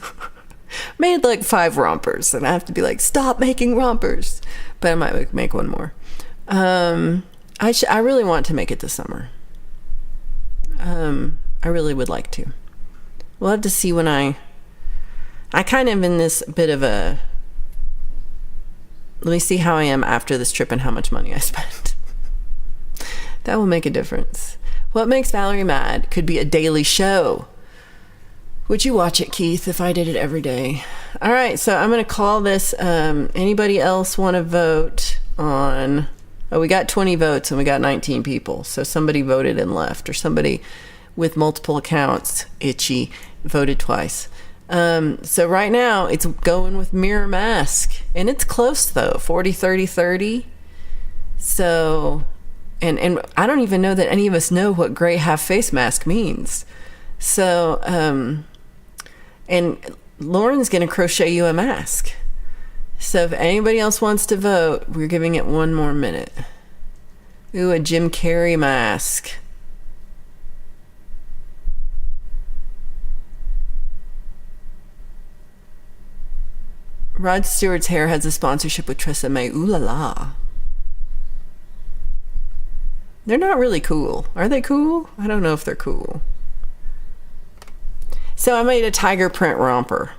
Made like 5 rompers, and I have to be like, stop making rompers. But I might make one more. I really want to make it this summer. I really would like to. We'll have to see when I kind of in this bit of a, let me see how I am after this trip and how much money I spent. That will make a difference. What makes Valerie mad could be a daily show. Would you watch it, Keith, if I did it every day? All right, so I'm going to call this, anybody else want to vote on, we got 20 votes and we got 19 people. So somebody voted and left, or somebody with multiple accounts, itchy, voted twice. So right now it's going with Mirror Mask, and it's close though, 40, 30, 30. So, and I don't even know that any of us know what gray half face mask means. So, and Lauren's going to crochet you a mask. So if anybody else wants to vote, we're giving it 1 more minute. Ooh, a Jim Carrey mask. Rod Stewart's hair has a sponsorship with Tresemme. Ooh la la. They're not really cool. Are they cool? I don't know if they're cool. So I made a tiger print romper.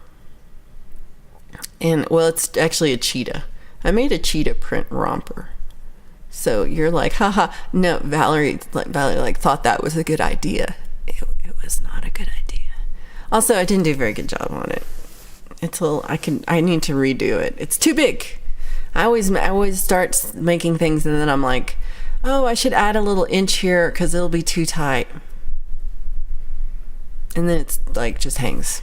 And, well, it's actually a cheetah. I made a cheetah print romper. So you're like, haha. No, Valerie thought that was a good idea. It was not a good idea. Also, I didn't do a very good job on it. It's a little, I need to redo it. It's too big. I always start making things and then I'm like, oh, I should add a little inch here because it'll be too tight. And then it's like just hangs.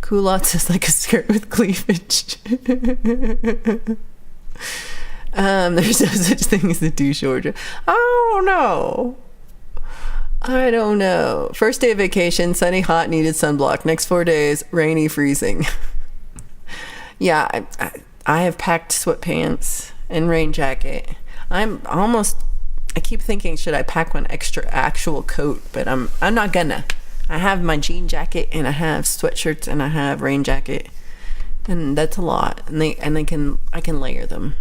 Culottes is like a skirt with cleavage. There's no such thing as a too short. Oh no. I don't know. First day of vacation, sunny, hot, needed sunblock. Next 4 days, rainy, freezing. Yeah, I have packed sweatpants and rain jacket. I keep thinking, should I pack one extra actual coat? But I'm not gonna. I have my jean jacket and I have sweatshirts and I have rain jacket, and that's a lot. And I can layer them.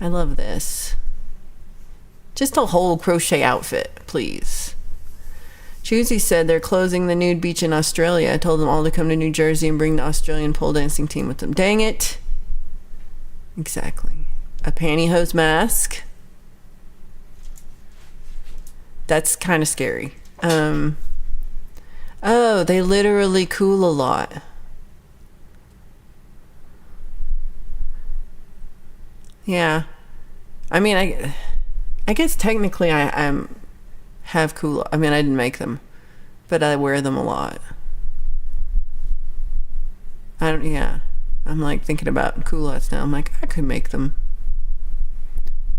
I love this. Just a whole crochet outfit, please. Choosy said they're closing the nude beach in Australia. I told them all to come to New Jersey and bring the Australian pole dancing team with them. Dang it. Exactly. A pantyhose mask. That's kind of scary. Oh, they literally cool a lot. Yeah. I mean, I guess technically I have cool. I mean, I didn't make them, but I wear them a lot. Yeah. I'm like thinking about culottes now. I'm like, I could make them.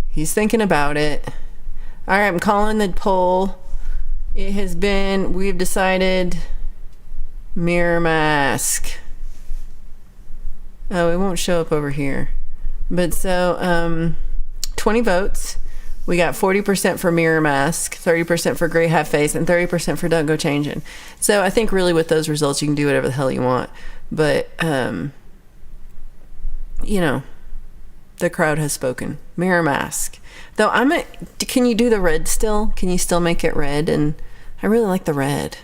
He's thinking about it. All right, I'm calling the poll. We've decided mirror mask. Oh, it won't show up over here. But so, 20 votes. We got 40% for mirror mask, 30% for gray half face, and 30% for don't go changing. So I think really with those results, you can do whatever the hell you want. But, the crowd has spoken. Mirror mask. Though can you do the red still? Can you still make it red? And I really like the red.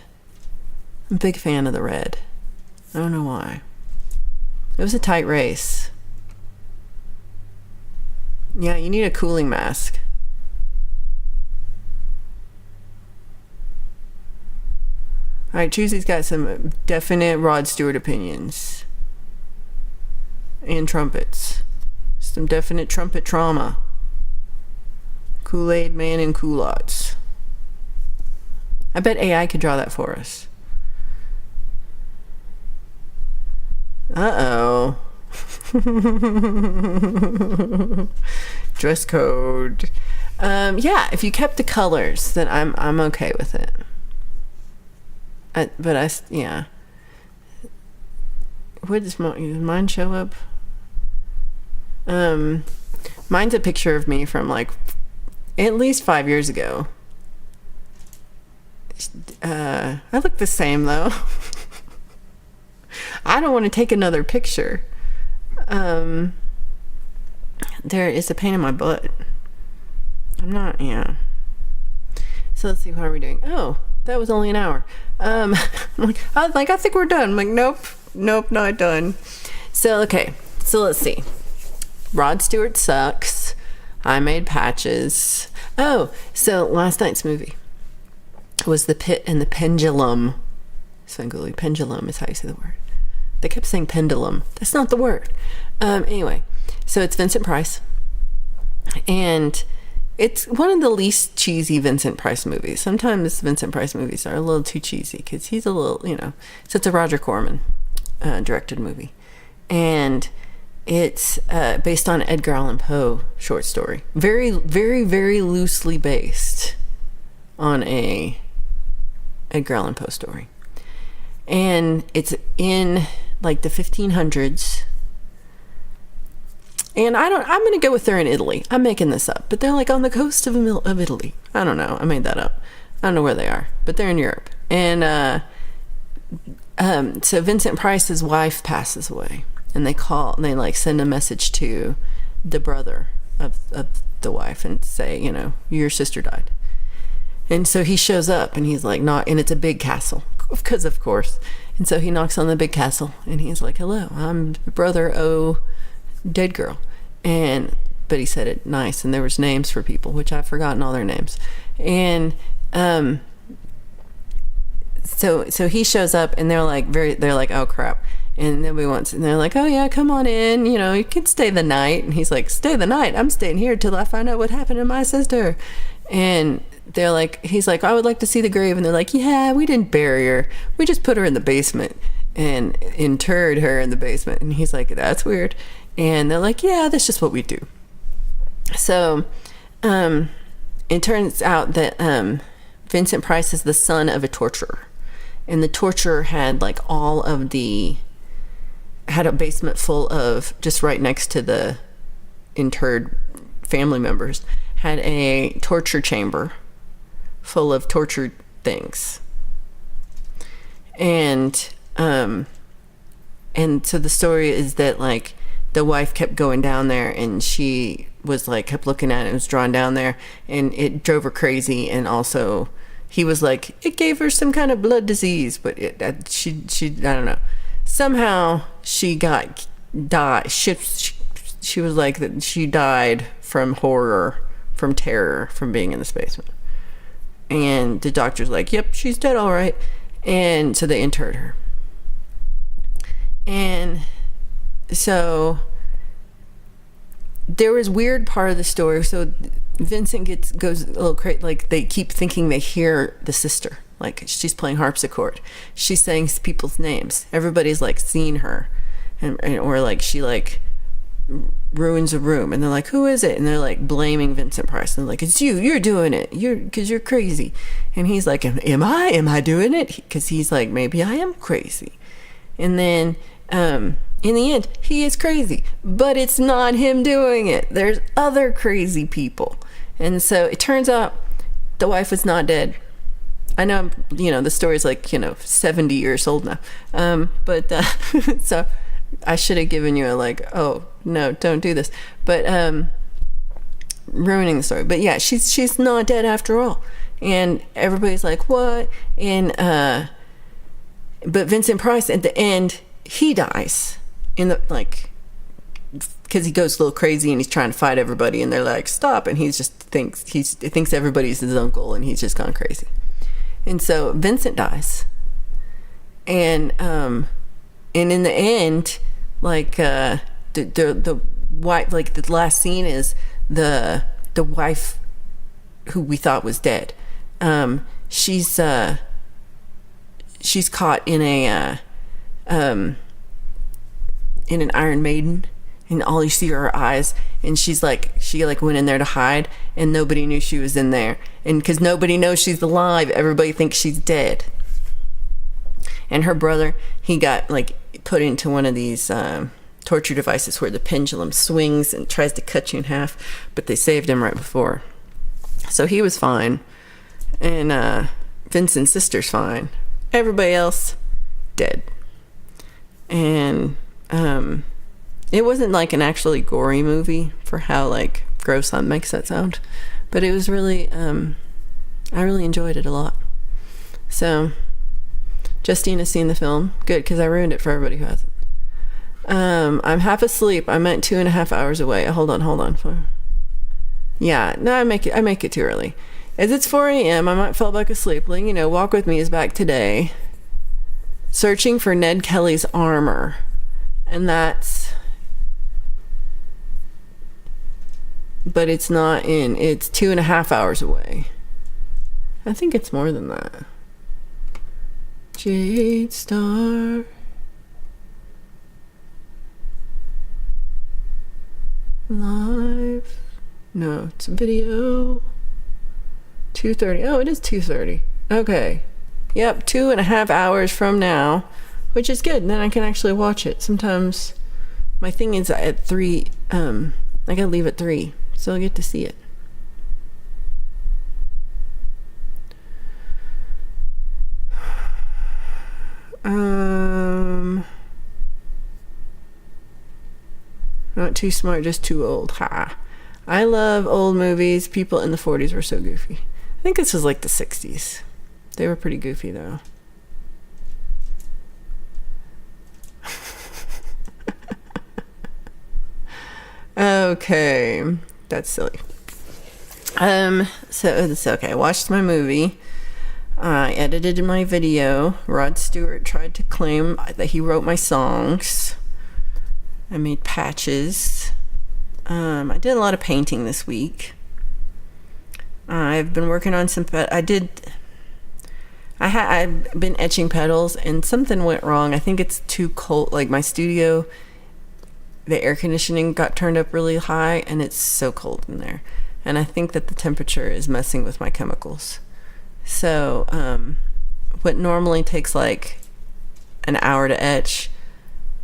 I'm a big fan of the red. I don't know why. It was a tight race. Yeah, you need a cooling mask. All right, Choosy's got some definite Rod Stewart opinions. And trumpets. Some definite trumpet trauma. Kool-Aid Man and culottes. I bet AI could draw that for us. Uh-oh. Dress code. Yeah, if you kept the colors, then I'm okay with it. Yeah. What does mine show up? Mine's a picture of me from like at least 5 years ago. I look the same though. I don't want to take another picture. There is a pain in my butt. Yeah. So let's see, what are we doing? Oh, that was only an hour. I think we're done. I'm like, nope, not done. So, okay. So let's see. Rod Stewart sucks. I made patches. Oh, so last night's movie was The Pit and the Pendulum. Svengoolie, pendulum is how you say the word. They kept saying pendulum. That's not the word. Anyway, so it's Vincent Price. And it's one of the least cheesy Vincent Price movies. Sometimes Vincent Price movies are a little too cheesy because he's a little, so it's a Roger Corman directed movie. And it's based on Edgar Allan Poe short story. Very, very, very loosely based on a Edgar Allan Poe story. And it's in like the 1500s. And I'm going to go with they're in Italy. I'm making this up. But they're like on the coast of Italy. I don't know. I made that up. I don't know where they are. But they're in Europe. And so Vincent Price's wife passes away. And they send a message to the brother of the wife and say, your sister died. And so he shows up and he's like, and it's a big castle. Because of course. And so he knocks on the big castle and he's like, hello, I'm brother dead girl. But he said it nice, and there was names for people, which I've forgotten all their names. And so he shows up, and they're like, oh crap. And nobody wants, and they're like, oh yeah, come on in, you can stay the night. And he's like, stay the night? I'm staying here till I find out what happened to my sister. And he's like, I would like to see the grave. And they're like, yeah, we didn't bury her. We just put her in the basement and interred her in the basement. And he's like, that's weird. And they're like, yeah, that's just what we do. So it turns out that Vincent Price is the son of a torturer. And the torturer had had a basement full of, just right next to the interred family members, had a torture chamber full of tortured things. And so the story is that the wife kept going down there, and she was kept looking at it and was drawn down there, and it drove her crazy. And also he was like, it gave her some kind of blood disease, but she I don't know, somehow she died. She was like that. She died from horror, from terror, from being in this basement. And the doctor's like, yep, she's dead, all right. And so they interred her. And so there was weird part of the story. So Vincent goes a little crazy. They keep thinking they hear the sister. She's playing harpsichord. She's saying people's names. Everybody's seeing her, or she ruins a room, and they're like, who is it? And they're blaming Vincent Price, and it's you're doing it, because you're crazy. And he's like, am I doing it? Because he's like, maybe I am crazy. And then in the end, he is crazy, but it's not him doing it. There's other crazy people. And so it turns out the wife was not dead. I know, the story's 70 years old now. But so I should have given you oh no, don't do this. But ruining the story. But yeah, she's not dead after all. And everybody's like, what? And but Vincent Price at the end, he dies in the because he goes a little crazy and he's trying to fight everybody, and they're like, stop. And he just thinks everybody's his uncle, and he's just gone crazy. And so Vincent dies. And in the end, the wife, the last scene is the wife who we thought was dead. She's caught in an Iron Maiden, and all you see are her eyes, and she went in there to hide, and nobody knew she was in there, and because nobody knows she's alive, everybody thinks she's dead. And her brother, he got put into one of these torture devices where the pendulum swings and tries to cut you in half, but they saved him right before, so he was fine. And Vincent's sister's fine. Everybody else dead. And it wasn't an actually gory movie for how gross that makes that sound, but it was really I really enjoyed it a lot. So Justina's seen the film. Good, because I ruined it for everybody who hasn't. I'm half asleep. I'm at 2.5 hours away. Hold on. Yeah, no, I make it too early. As it's 4 a.m., I might fall back asleep. Walk With Me is back today, searching for Ned Kelly's armor. And but it's not in, it's 2.5 hours away. I think it's more than that. Jade Star. Live. No, it's a video. 2:30. Oh, it is 2:30. Okay. Yep, 2.5 hours from now, which is good. Then I can actually watch it. Sometimes my thing is at 3. I gotta leave at 3, so I'll get to see it. Not too smart, just too old. Ha. I love old movies. People in the 40s were so goofy. I think this was the 60s. They were pretty goofy though. Okay. That's silly. So it's okay. I watched my movie. I edited my video. Rod Stewart tried to claim that he wrote my songs. I made patches. I did a lot of painting this week. I've been working on some... I've been etching petals, and something went wrong. I think it's too cold. Like, my studio, the air conditioning got turned up really high, and it's so cold in there. And I think that the temperature is messing with my chemicals. So, what normally takes like an hour to etch,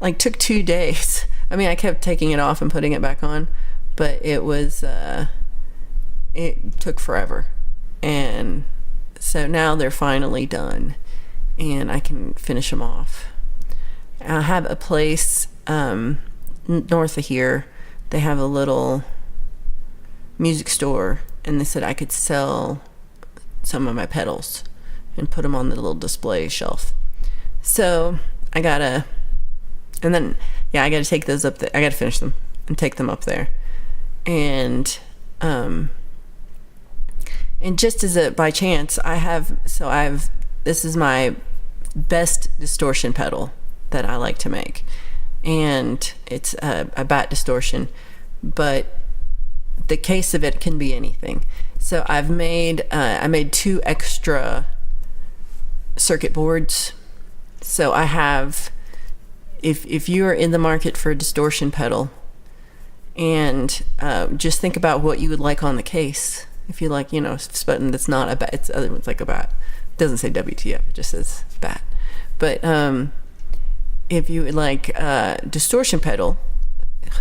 like, took 2 days. I mean, I kept taking it off and putting it back on, but it took forever. And so now they're finally done, and I can finish them off. I have a place north of here. They have a little music store, and they said I could sell some of my pedals and put them on the little display shelf. So I gotta take those up there. I gotta finish them and take them up there. And just as a by chance, this is my best distortion pedal that I like to make, and it's a bat distortion, but the case of it can be anything. So I made 2 extra circuit boards. So I have, if you are in the market for a distortion pedal, and just think about what you would like on the case. If you like, something that's not a bat, it's other ones like a bat. It doesn't say WTF, it just says bat. But if you would like a distortion pedal,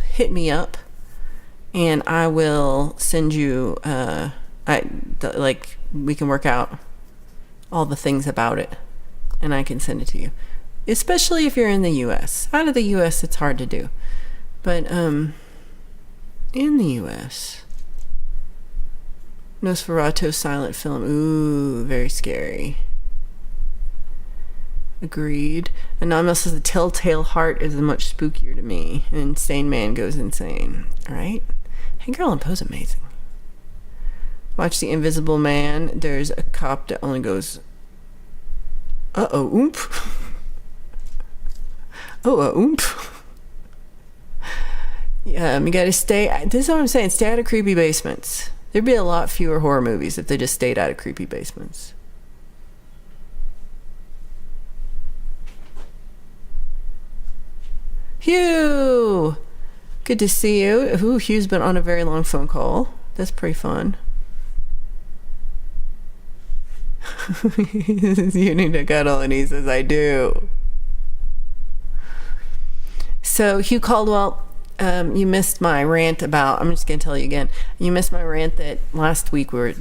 hit me up, and I will send you. We can work out all the things about it, and I can send it to you. Especially if you're in the U.S. Out of the U.S., it's hard to do, but in the U.S. Nosferatu silent film. Ooh, very scary. Agreed. Anonymous says the Telltale Heart is much spookier to me. And Insane Man Goes Insane. Alright? Hey Girl in Pose, amazing. Watch The Invisible Man. There's a cop that only goes, uh-oh, oomp. Oh, oomp. You gotta stay... This is what I'm saying. Stay out of creepy basements. There'd be a lot fewer horror movies if they just stayed out of creepy basements. Hugh! Good to see you. Ooh, Hugh's been on a very long phone call. That's pretty fun. You need to cuddle, and he says, I do. So, Hugh Caldwell, you missed my rant about, I'm just going to tell you again, you missed my rant that last week we were,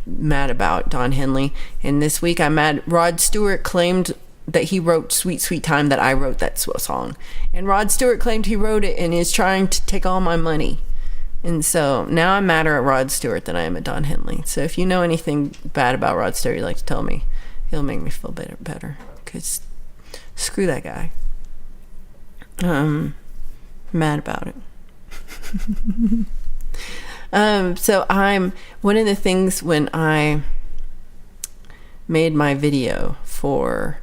mad about Don Henley, and this week I'm mad. Rod Stewart claimed that he wrote Sweet Sweet Time, that I wrote that song, and Rod Stewart claimed he wrote it and is trying to take all my money, and so now I'm madder at Rod Stewart than I am at Don Henley. So if you know anything bad about Rod Stewart, you'd like to tell me, he'll make me feel better, because screw that guy. Mad about it. So I'm one of the things when I made my video for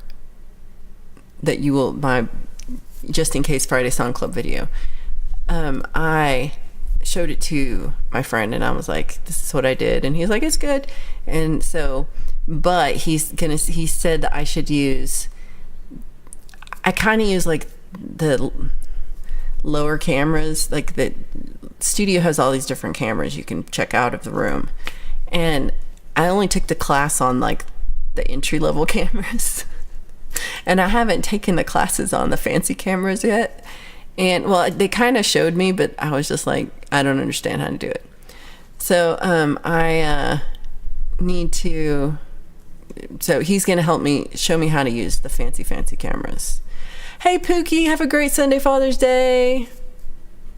that you will my just in case Friday Song Club video, I showed it to my friend and I was like, this is what I did, and he was like, it's good. And so, but he said that I should use, I kind of use like the lower cameras, like the studio has all these different cameras you can check out of the room, and I only took the class on like the entry-level cameras and I haven't taken the classes on the fancy cameras yet. And well, they kind of showed me, but I was just like, I don't understand how to do it. So I need to, so he's gonna help me, show me how to use the fancy cameras. Hey Pookie, have a great Sunday, Father's Day.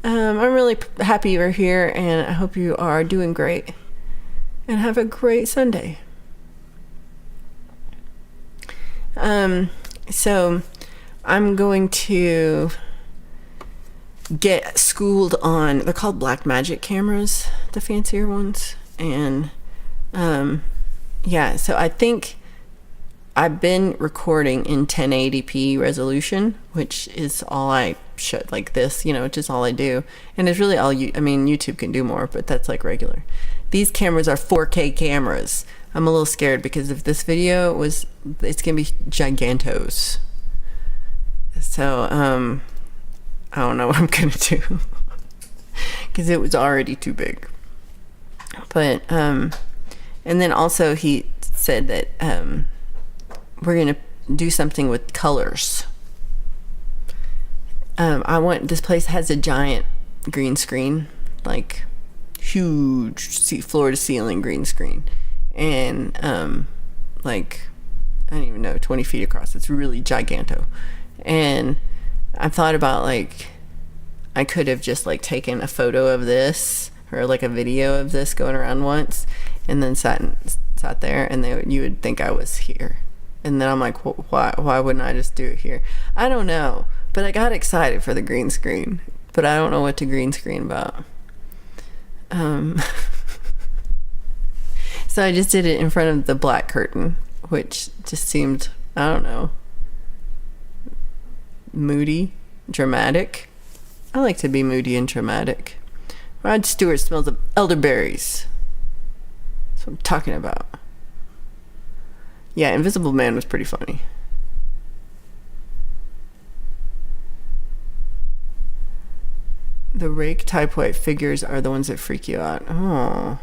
I'm really happy you're here, and I hope you are doing great. And have a great Sunday. So I'm going to get schooled on, they're called black magic cameras, the fancier ones. And yeah, so I think I've been recording in 1080p resolution, which is all I should, like this, which is all I do. And it's really all YouTube can do more, but that's like regular. These cameras are 4K cameras. I'm a little scared because if this video it's gonna be gigantos. So, I don't know what I'm gonna do because it was already too big. But, and then also he said that, we're gonna do something with colors. This place has a giant green screen, like huge floor to ceiling green screen, and like I don't even know, 20 feet across. It's really giganto. And I thought about like I could have just like taken a photo of this or like a video of this going around once, and then sat there, and you would think I was here. And then I'm like, why wouldn't I just do it here? I don't know, but I got excited for the green screen, but I don't know what to green screen about. So I just did it in front of the black curtain, which just seemed, I don't know, moody, dramatic. I like to be moody and dramatic. Rod Stewart smells of elderberries. That's what I'm talking about. Yeah, Invisible Man was pretty funny. The rake type white figures are the ones that freak you out. Oh.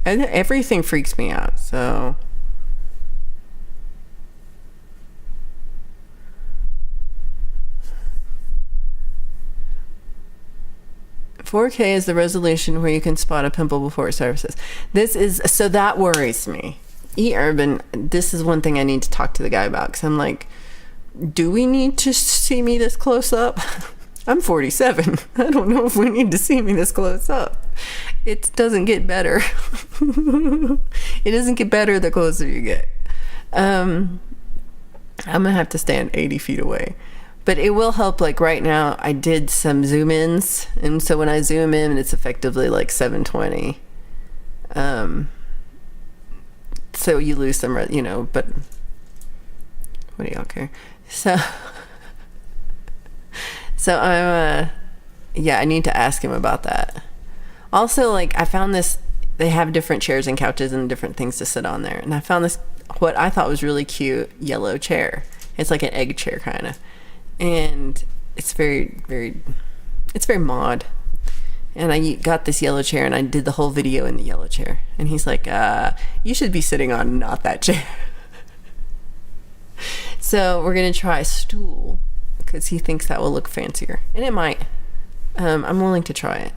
And everything freaks me out, so. "4K is the resolution where you can spot a pimple before it surfaces." So that worries me. Urban, this is one thing I need to talk to the guy about, because I'm like, do we need to see me this close up? I'm 47. I don't know if we need to see me this close up. It doesn't get better. It doesn't get better the closer you get. I'm gonna have to stand 80 feet away. But it will help. Like right now, I did some zoom ins, and so when I zoom in, it's effectively like 720. So you lose some, but what do y'all care? So I'm, I need to ask him about that. Also, like, I found this, they have different chairs and couches and different things to sit on there. And I found this, what I thought was really cute, yellow chair. It's like an egg chair, kind of. And it's very, very, it's very mod. And I got this yellow chair, and I did the whole video in the yellow chair. And he's like, you should be sitting on not that chair. So we're going to try a stool, because he thinks that will look fancier. And it might. I'm willing to try it.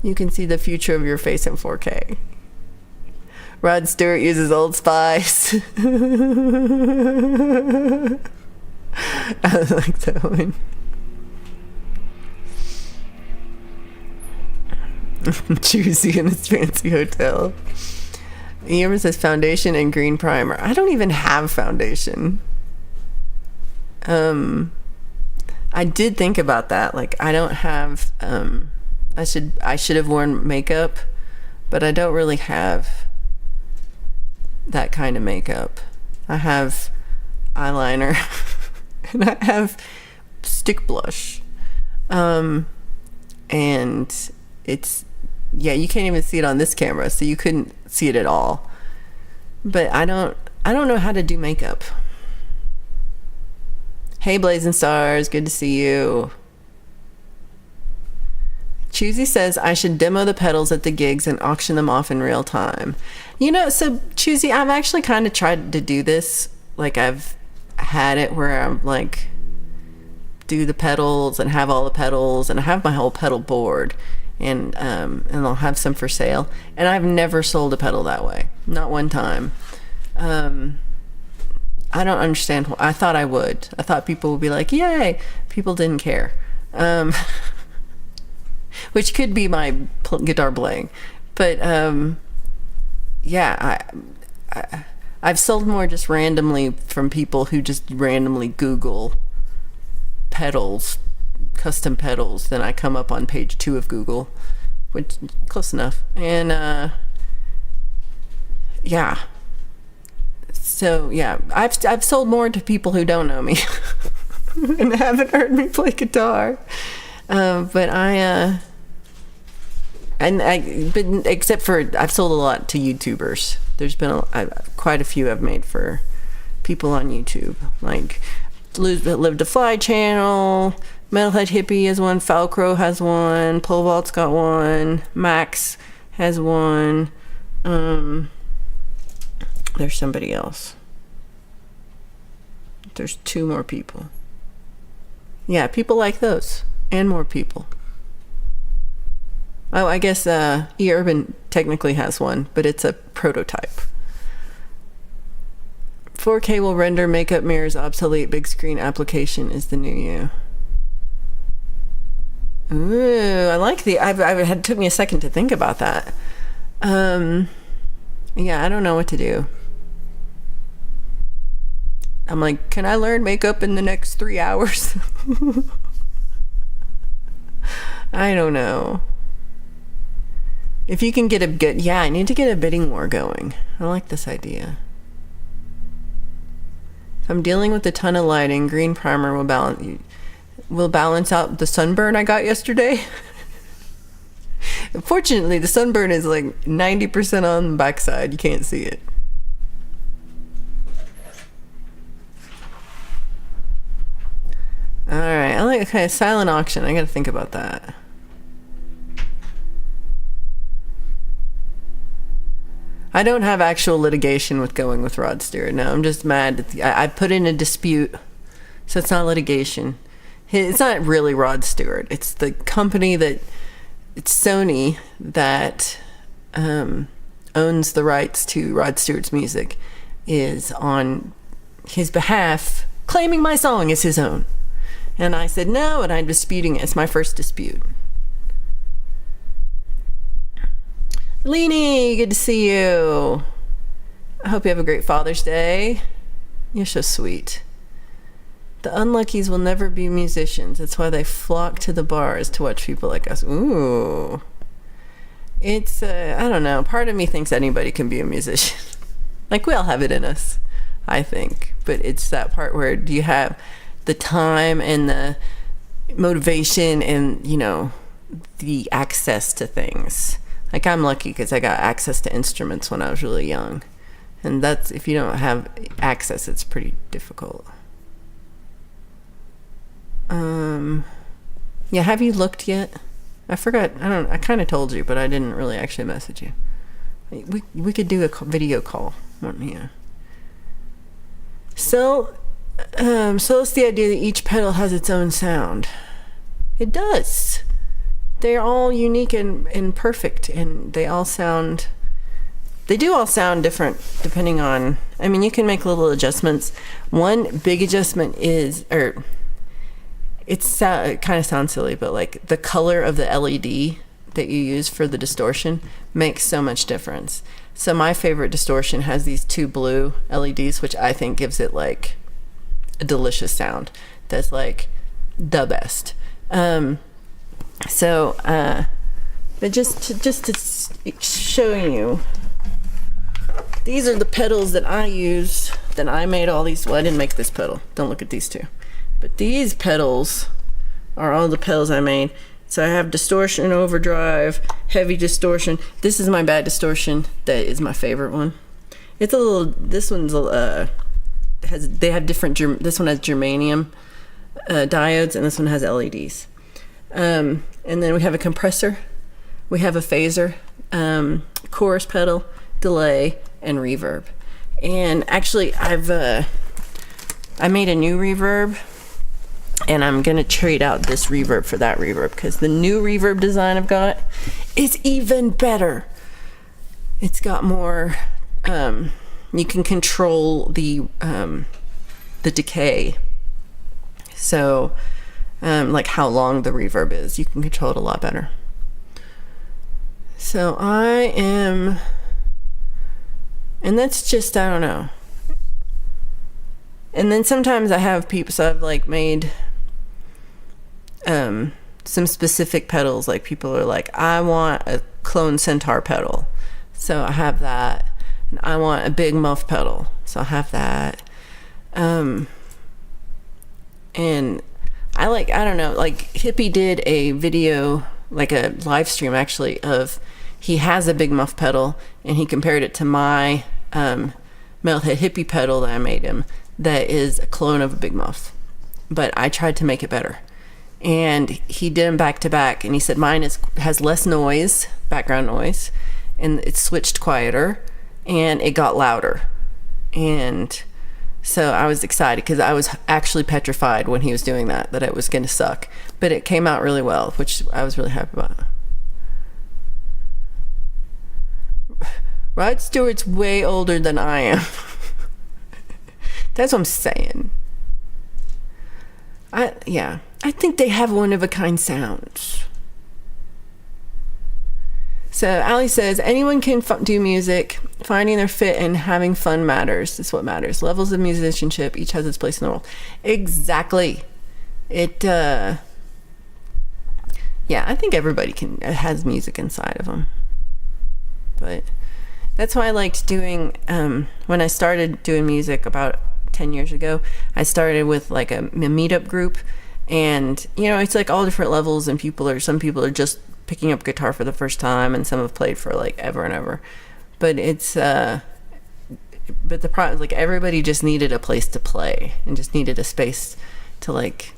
You can see the future of your face in 4K. Rod Stewart uses Old Spice. I like that one. Juicy in his fancy hotel. Emer says foundation and green primer. I don't even have foundation. I did think about that. Like, I don't have, I should have worn makeup, but I don't really have that kind of makeup. I have eyeliner and I have stick blush. And it's, you can't even see it on this camera, so you couldn't see it at all. But I don't know how to do makeup. Hey, Blazing Stars, good to see you. Choosy says I should demo the pedals at the gigs and auction them off in real time. So Choosy, I've actually kind of tried to do this. Like, I've had it where I'm like, do the pedals and have all the pedals, and I have my whole pedal board, and I'll have some for sale. And I've never sold a pedal that way, not one time. I don't understand. I thought I would. I thought people would be like, yay. People didn't care. Which could be my guitar playing. But, I've sold more just randomly from people who just randomly Google pedals, custom pedals, than I come up on page 2 of Google, which close enough. And, So yeah, I've sold more to people who don't know me and haven't heard me play guitar. But except for I've sold a lot to YouTubers. There's been quite a few I've made for people on YouTube, like Live to Fly channel, Metalhead Hippie has one, Falcrow has one, Pole Vault's got one, Max has one. There's somebody else. There's 2 more people. Yeah, people like those, and more people. Oh, I guess E-Urban technically has one, but it's a prototype. 4K will render makeup mirrors obsolete. Big screen application is the new you. Ooh, I like it took me a second to think about that. Yeah, I don't know what to do. I'm like, can I learn makeup in the next 3 hours? I don't know. If you can get I need to get a bidding war going. I like this idea. If I'm dealing with a ton of lighting, green primer will balance out the sunburn I got yesterday. Fortunately, the sunburn is like 90% on the backside. You can't see it. Alright, okay, silent auction. I gotta think about that. I don't have actual litigation with going with Rod Stewart. No, I'm just mad. I put in a dispute, so it's not litigation. It's not really Rod Stewart. It's the company it's Sony that owns the rights to Rod Stewart's music is on his behalf claiming my song is his own. And I said no, and I'm disputing it. It's my first dispute. Leanie, good to see you. I hope you have a great Father's Day. You're so sweet. The unluckies will never be musicians. That's why they flock to the bars to watch people like us. Ooh. It's, I don't know. Part of me thinks anybody can be a musician. Like, we all have it in us, I think. But it's that part where do you have the time and the motivation and, the access to things. Like, I'm lucky because I got access to instruments when I was really young. And that's, if you don't have access, it's pretty difficult. Yeah, have you looked yet? I forgot. I kind of told you, but I didn't really actually message you. We could do a video call. Yeah. So it's the idea that each pedal has its own sound. It does. They're all unique and perfect, and they do all sound different depending on, you can make little adjustments. One big adjustment is, it kind of sounds silly, but like the color of the LED that you use for the distortion makes so much difference. So my favorite distortion has these 2 blue LEDs, which I think gives it like a delicious sound. That's like the best. But just to show you, these are the pedals that I use. That I made all these. Well, I didn't make this pedal. Don't look at these 2. But these pedals are all the pedals I made. So I have distortion, overdrive, heavy distortion. This is my bad distortion. That is my favorite one. It's a little. This one's they have different. This one has germanium diodes, and this one has LEDs. And then we have a compressor. We have a phaser, chorus pedal, delay, and reverb. And actually, I made a new reverb, and I'm gonna trade out this reverb for that reverb because the new reverb design I've got is even better. It's got more. You can control the decay. So, like how long the reverb is, you can control it a lot better. So and that's just, I don't know. And then sometimes I have people, so I've like made some specific pedals, like people are like, I want a clone centaur pedal. So I have that. And I want a big muff pedal, so I'll have that. And I don't know, like Hippie did a video, like a live stream actually, of he has a big muff pedal and he compared it to my Metalhead Hippie pedal that I made him, that is a clone of a big muff, but I tried to make it better. And he did them back to back, and he said mine has less noise, background noise, and it switched quieter, and it got louder. And so I was excited because I was actually petrified when he was doing that it was going to suck. But it came out really well, which I was really happy about. Rod Stewart's way older than I am. That's what I'm saying. I think they have one-of-a-kind sounds. So Ali says, anyone can do music. Finding their fit and having fun matters. That's what matters. Levels of musicianship, each has its place in the world. Exactly. I think everybody has music inside of them. But that's why I liked doing, when I started doing music about 10 years ago, I started with like a meetup group, and it's like all different levels, and some people are just picking up guitar for the first time, and some have played for like ever and ever. But the problem is, like, everybody just needed a place to play and just needed a space to like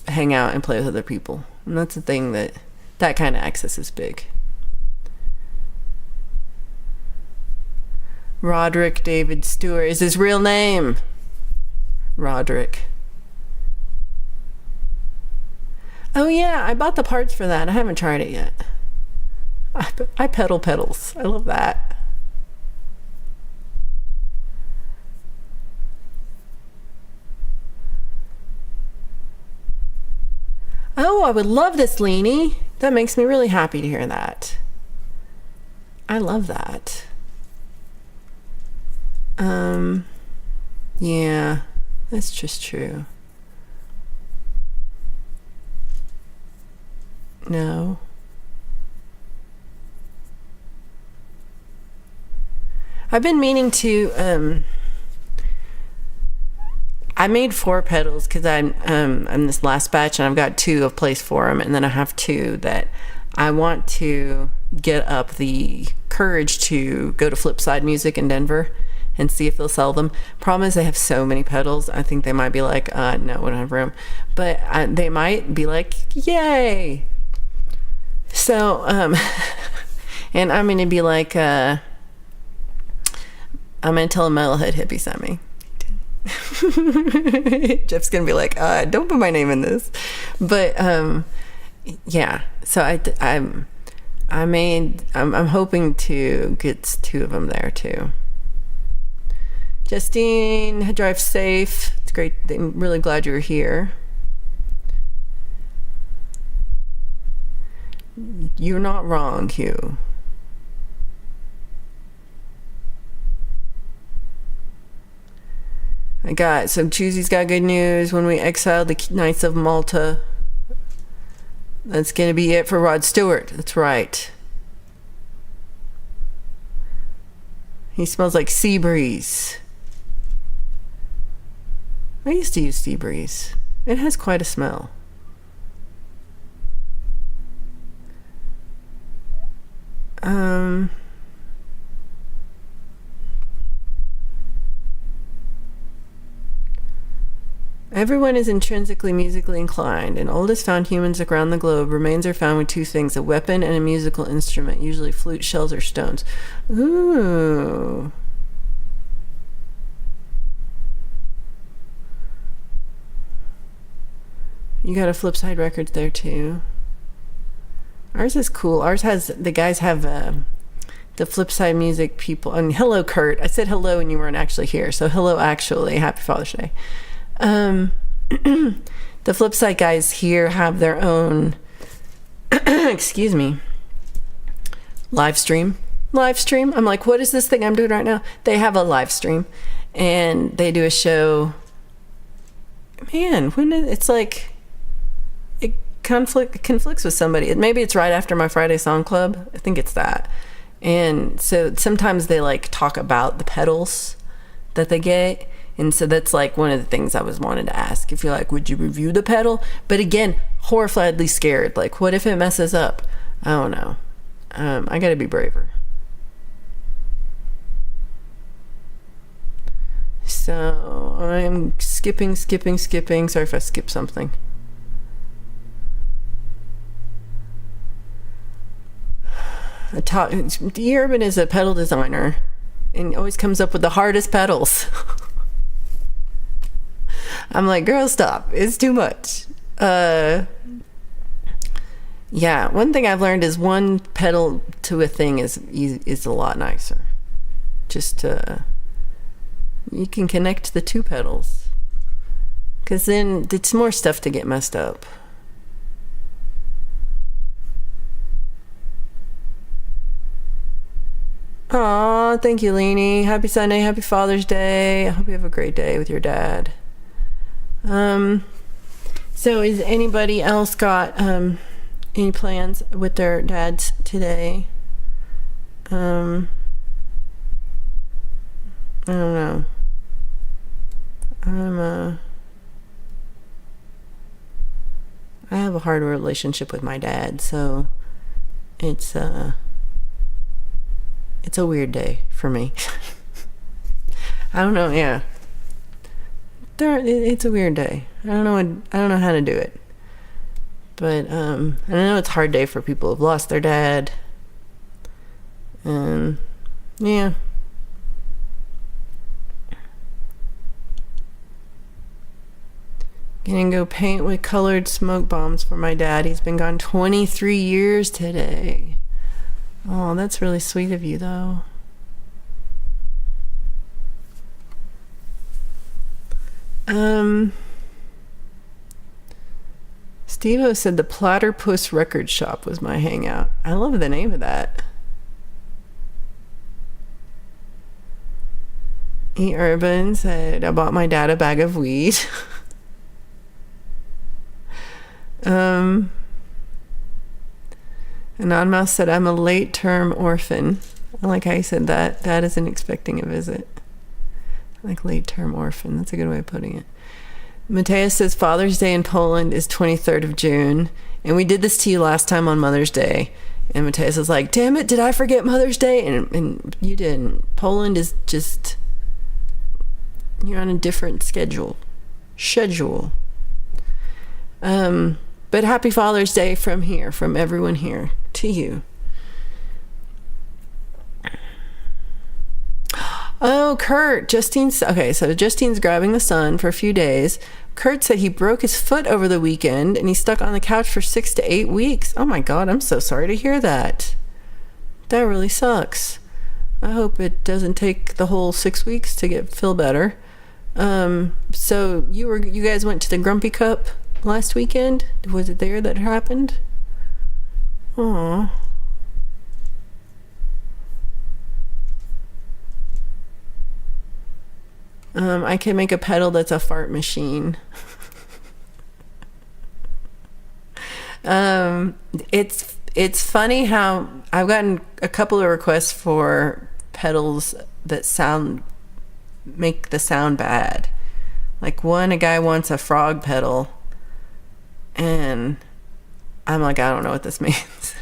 hang out and play with other people, and that's the thing, that kind of access is big. Roderick David Stewart is his real name. Roderick. Oh yeah, I bought the parts for that. I haven't tried it yet. I pedal pedals. I love that. Oh, I would love this, Leanie. That makes me really happy to hear that. I love that. Yeah, that's just true. No. I've been meaning to, I made 4 pedals because I'm this last batch, and I've got 2 of place for them, and then I have 2 that I want to get up the courage to go to Flipside Music in Denver and see if they'll sell them. Problem is, they have so many pedals. I think they might be like, no, we don't have room. But they might be like, yay. So, and I'm going to be like, I'm going to tell a Metalhead Hippie sent me. Jeff's going to be like, don't put my name in this. But, yeah. So I'm hoping to get 2 of them there too. Justine, drive safe. It's great. I'm really glad you were here. You're not wrong, Hugh. Choosy's got good news. When we exiled the Knights of Malta, that's going to be it for Rod Stewart. That's right. He smells like sea breeze. I used to use sea breeze. It has quite a smell. Everyone is intrinsically musically inclined. In oldest found humans around the globe, remains are found with 2 things: a weapon and a musical instrument, usually flute, shells, or stones. Ooh. You got a Flipside Records there too. Ours is cool. The guys have the Flipside Music people. And hello, Kurt. I said hello and you weren't actually here. So hello, actually. Happy Father's Day. The Flipside guys here have their own, excuse me, live stream. I'm like, what is this thing I'm doing right now? They have a live stream, and they do a show. Man, it's like, it conflicts with somebody. Maybe it's right after my Friday Song Club. I think it's that. And so sometimes they like talk about the petals that they get. And so that's like one of the things I was wanting to ask. If you're like, would you review the petal? But again, horrifiedly scared. Like, what if it messes up? I don't know. I gotta be braver. So I'm skipping. Sorry if I skipped something. D. Urban is a petal designer and always comes up with the hardest petals. I'm like, girl, stop. It's too much. Yeah, one thing I've learned is one petal to a thing is a lot nicer. Just you can connect the two petals, because then it's more stuff to get messed up. Aw, thank you, Leanie. Happy Sunday, happy Father's Day. I hope you have a great day with your dad. So is anybody else got any plans with their dads today? I don't know. I have a hard relationship with my dad, so it's a weird day for me. I don't know. Yeah, it's a weird day. I don't know how to do it, but I know it's a hard day for people who've lost their dad, and yeah. Gonna go paint with colored smoke bombs for my dad. He's been gone 23 years today. Oh, that's really sweet of you, though. Steve-O said the Platypus Record Shop was my hangout. I love the name of that. E. Urban said, I bought my dad a bag of weed. Anonymous said, I'm a late-term orphan. I like how you said that. Dad isn't expecting a visit. I like late-term orphan. That's a good way of putting it. Mateus says, Father's Day in Poland is 23rd of June. And we did this to you last time on Mother's Day. And Mateus is like, damn it, did I forget Mother's Day? And you didn't. Poland is just, you're on a different schedule. But happy Father's Day from here, from everyone here to you. Oh, Kurt, okay, so Justine's grabbing the sun for a few days. Kurt said he broke his foot over the weekend and he's stuck on the couch for 6 to 8 weeks. Oh my God, I'm so sorry to hear that. That really sucks. I hope it doesn't take the whole 6 weeks to feel better. So you guys went to the Grumpy Cup last weekend? Was it there that happened? Aww. I can make a pedal that's a fart machine. It's funny how I've gotten a couple of requests for pedals that make the sound bad. Like a guy wants a frog pedal, and I'm like, I don't know what this means.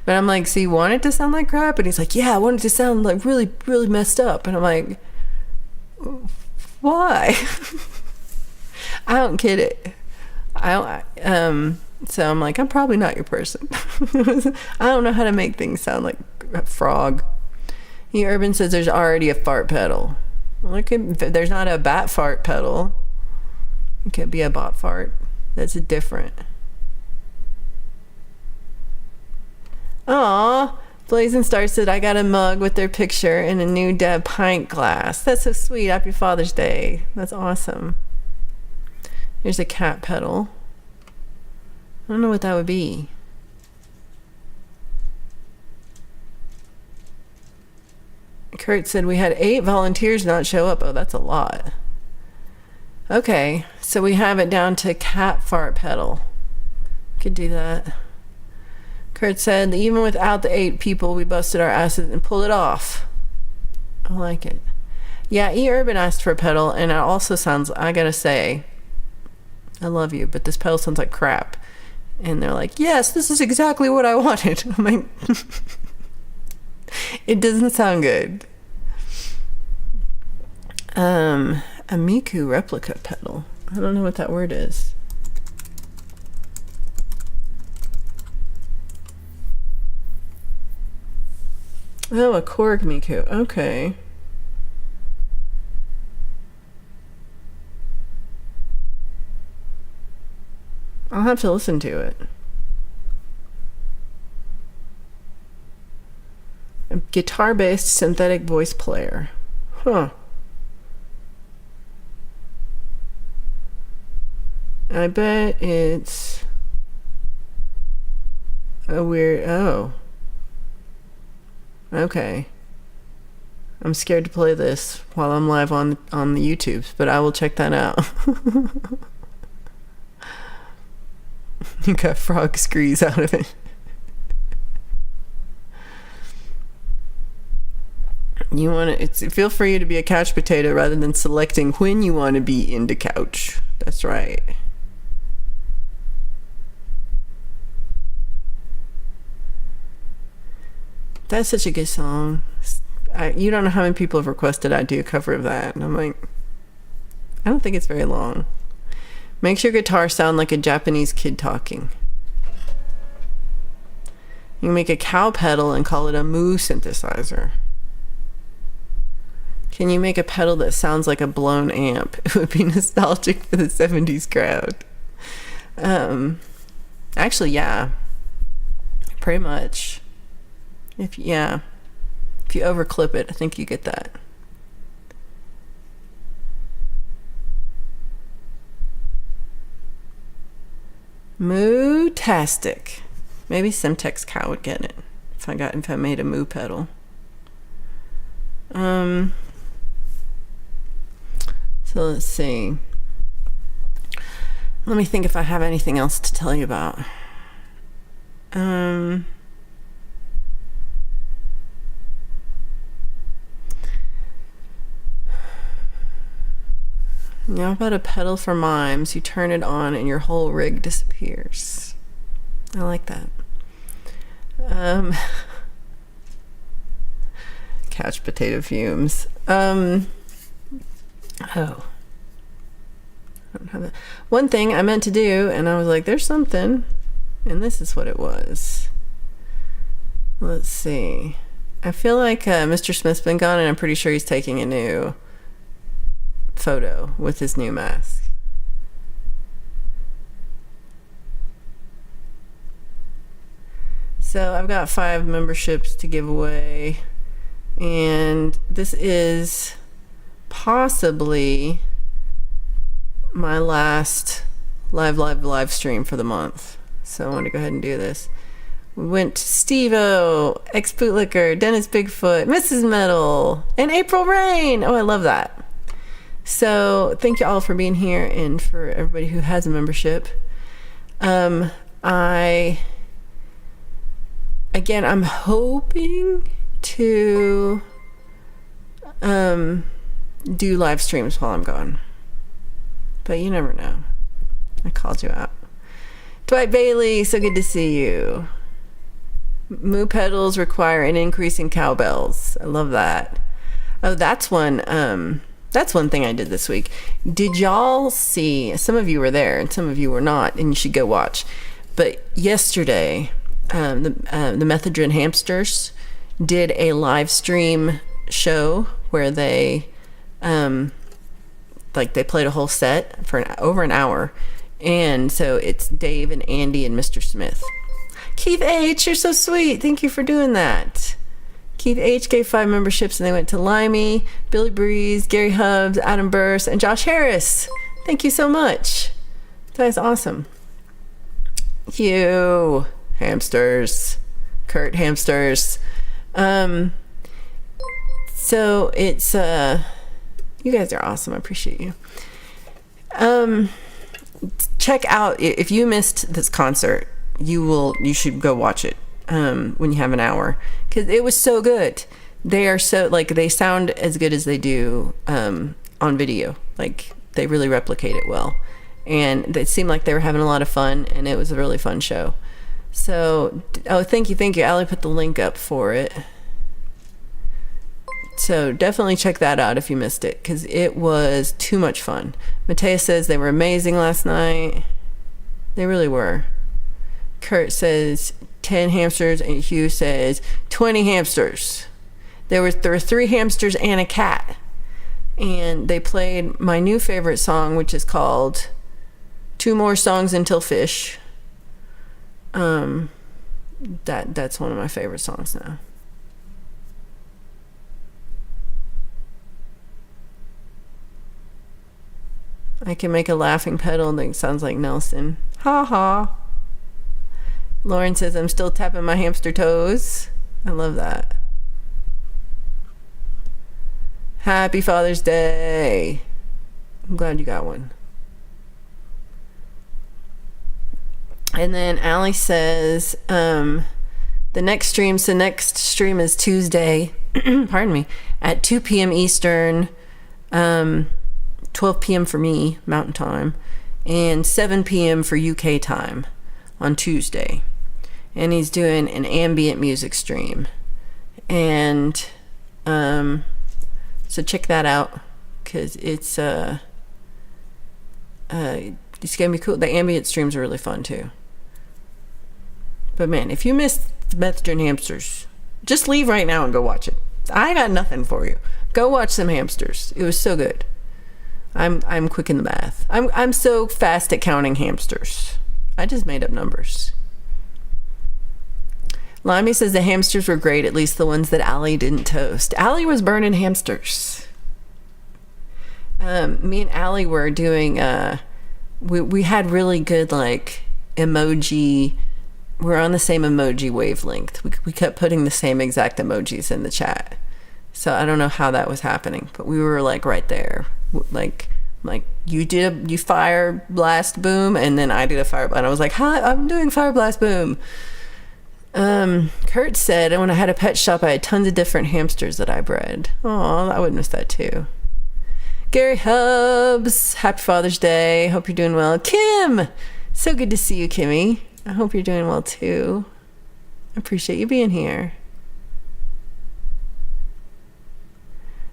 But I'm like, so you want it to sound like crap? And he's like, yeah, I want it to sound like really, really messed up. And I'm like, why? I don't get it. So I'm like, I'm probably not your person. I don't know how to make things sound like a frog. Urban says there's already a fart pedal. Well, there's not a bat fart pedal. It could be a bot fart. That's different. Aw, Blazing Star said, I got a mug with their picture and a new Deb pint glass. That's so sweet. Happy Father's Day. That's awesome. Here's a cat pedal. I don't know what that would be. Kurt said we had 8 volunteers not show up. Oh, that's a lot. Okay, so we have it down to cat fart pedal. Could do that. Kurt said, even without the 8 people, we busted our asses and pulled it off. I like it. Yeah, E. Urban asked for a pedal, and it also sounds, I gotta say, I love you, but this pedal sounds like crap. And they're like, yes, this is exactly what I wanted. I'm like, it doesn't sound good. A Miku replica pedal. I don't know what that word is. Oh, a Korg Miku. Okay. I'll have to listen to it. A guitar-based synthetic voice player. Huh. I bet it's a weird... Oh. Okay. I'm scared to play this while I'm live on the YouTubes, but I will check that out. You got frog screes out of it. You want to feel free to be a couch potato rather than selecting when you want to be into couch. That's right. That's such a good song. You don't know how many people have requested I do a cover of that. And I'm like, I don't think it's very long. Makes your guitar sound like a Japanese kid talking. You can make a cow pedal and call it a moo synthesizer. Can you make a pedal that sounds like a blown amp? It would be nostalgic for the 70s crowd. Actually, yeah. Pretty much. If you overclip it, I think you get that. Moo-tastic. Maybe Semtex Cow would get it if I made a moo pedal. So let's see. Let me think if I have anything else to tell you about. Now about a pedal for mimes, you turn it on and your whole rig disappears. I like that. Couch potato fumes. Oh. I don't have that. One thing I meant to do, and I was like, there's something, and this is what it was. Let's see. I feel like Mr. Smith's been gone, and I'm pretty sure he's taking a new photo with his new mask. So I've got 5 memberships to give away, and this is possibly my last live stream for the month. So I want to go ahead and do this. We went to Steve-O, Ex Bootlicker, Dennis Bigfoot, Mrs. Metal, and April Rain. Oh, I love that. So thank you all for being here, and for everybody who has a membership. I'm hoping to do live streams while I'm gone, but you never know. I called you out. Dwight Bailey, so good to see you. Moo pedals require an increase in cowbells. I love that. Oh, that's one thing I did this week. Did y'all see, some of you were there and some of you were not, and you should go watch, but yesterday the Methadrin Hamsters did a live stream show where they they played a whole set for over an hour, and so it's Dave and Andy and Mr. Smith. Keith H, you're so sweet. Thank you for doing that. Keith H gave 5 memberships, and they went to Limey, Billy Breeze, Gary Hubbs, Adam Burse, and Josh Harris. Thank you so much. That is awesome. You hamsters, Kurt Hamsters. So it's you guys are awesome. I appreciate you. Check out, if you missed this concert, you should go watch it. when you have an hour, because it was so good. They are so, like, they sound as good as they do on video. Like, they really replicate it well. And it seemed like they were having a lot of fun, and it was a really fun show. So, thank you. Allie put the link up for it. So definitely check that out if you missed it, because it was too much fun. Matea says they were amazing last night. They really were. Kurt says 10 hamsters, and Hugh says 20 hamsters. There were 3 hamsters and a cat. And they played my new favorite song, which is called 2 More Songs Until Fish. That's one of my favorite songs now. I can make a laughing pedal that sounds like Nelson. Ha ha. Lauren says I'm still tapping my hamster toes. I love that. Happy Father's Day. I'm glad you got one. And then Allie says the next stream is Tuesday, pardon me, at 2 p.m. Eastern, 12 p.m. for me, Mountain Time, and 7 p.m. for UK time on Tuesday. And he's doing an ambient music stream. And so check that out, because it's going to be cool. The ambient streams are really fun too. But man, if you missed Method and Hamsters, just leave right now and go watch it. I got nothing for you. Go watch some hamsters. It was so good. I'm quick in the math. I'm so fast at counting hamsters. I just made up numbers. Limey says the hamsters were great, at least the ones that Allie didn't toast. Allie was burning hamsters. Me and Allie were doing we had really good, like, emoji. We're on the same emoji wavelength. We kept putting the same exact emojis in the chat. So I don't know how that was happening, but we were like right there. Like you fire blast boom, and then I did a fire blast. And I was like, hi, I'm doing fire blast boom. Kurt said when I had a pet shop, I had tons of different hamsters that I bred. Oh, I would miss that too. Gary Hubs, happy Father's Day. Hope you're doing well. Kim, so good to see you, Kimmy. I hope you're doing well too. I appreciate you being here.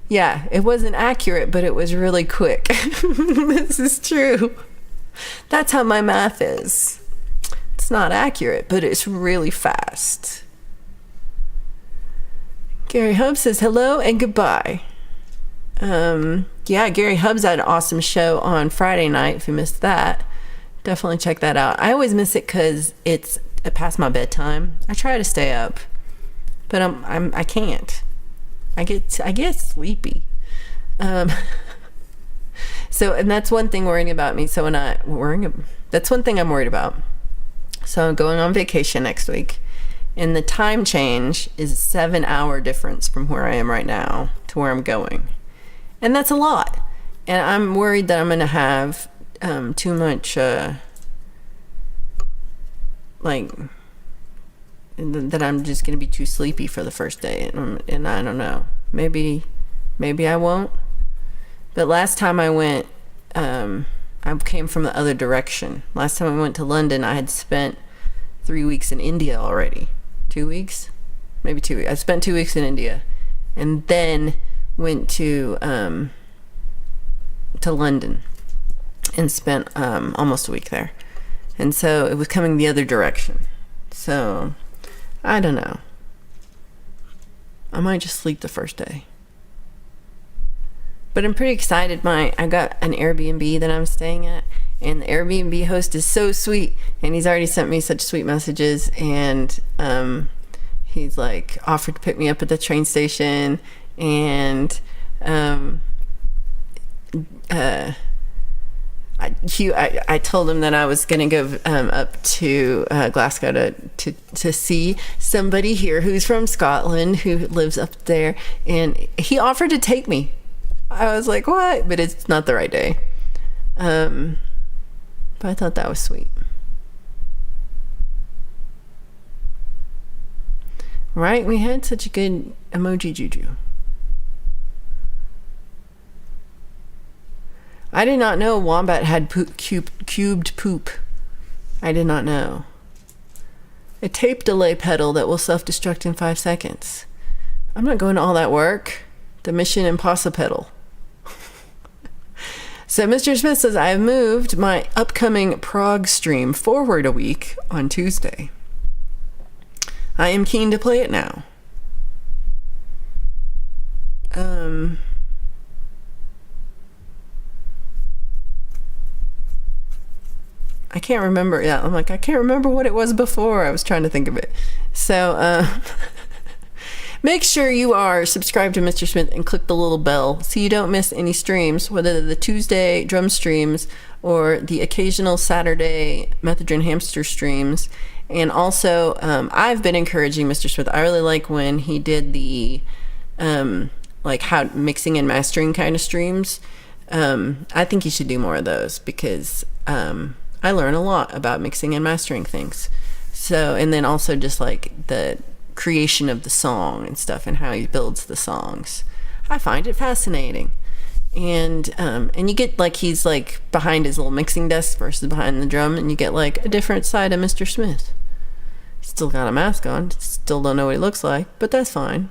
Yeah, it wasn't accurate, but it was really quick. This is true. That's how my math is. It's not accurate, but it's really fast. Gary Hubbs says hello and goodbye. Yeah, Gary Hubbs had an awesome show on Friday night. If you missed that, definitely check that out. I always miss it because it's past my bedtime. I try to stay up, but I can't. I get sleepy. So, and that's one thing worrying about me. So that's one thing I'm worried about. So I'm going on vacation next week, and the time change is a 7-hour difference from where I am right now to where I'm going. And that's a lot. And I'm worried that I'm going to have too much, that I'm just going to be too sleepy for the first day. And I don't know. Maybe I won't. But last time I went, I came from the other direction. Last time I went to London, I had spent 3 weeks in India already. 2 weeks? Maybe 2 weeks. I spent 2 weeks in India. And then went to London and spent almost a week there. And so it was coming the other direction. So I don't know. I might just sleep the first day. But I'm pretty excited. I got an Airbnb that I'm staying at, and the Airbnb host is so sweet, and he's already sent me such sweet messages, and he's like offered to pick me up at the train station, and I told him that I was going to go up to Glasgow to see somebody here who's from Scotland who lives up there, and he offered to take me. I was like, what? But it's not the right day. But I thought that was sweet. Right? We had such a good emoji juju. I did not know Wombat had cubed poop. I did not know. A tape delay pedal that will self-destruct in 5 seconds. I'm not going to all that work. The Mission Impossible pedal. So Mr. Smith says, I have moved my upcoming prog stream forward a week on Tuesday. I am keen to play it now. I can't remember. Yeah, I'm like, I can't remember what it was before. I was trying to think of it. So make sure you are subscribed to Mr. Smith and click the little bell so you don't miss any streams, whether the Tuesday drum streams or the occasional Saturday Methadone Hamster streams. And also, I've been encouraging Mr. Smith. I really like when he did the like how mixing and mastering kind of streams. I think he should do more of those because I learn a lot about mixing and mastering things. So, and then also just like the creation of the song and stuff and how he builds the songs. I find it fascinating. And you get like, he's like behind his little mixing desk versus behind the drum, and you get like a different side of Mr. Smith. He's still got a mask on, still don't know what he looks like, but that's fine.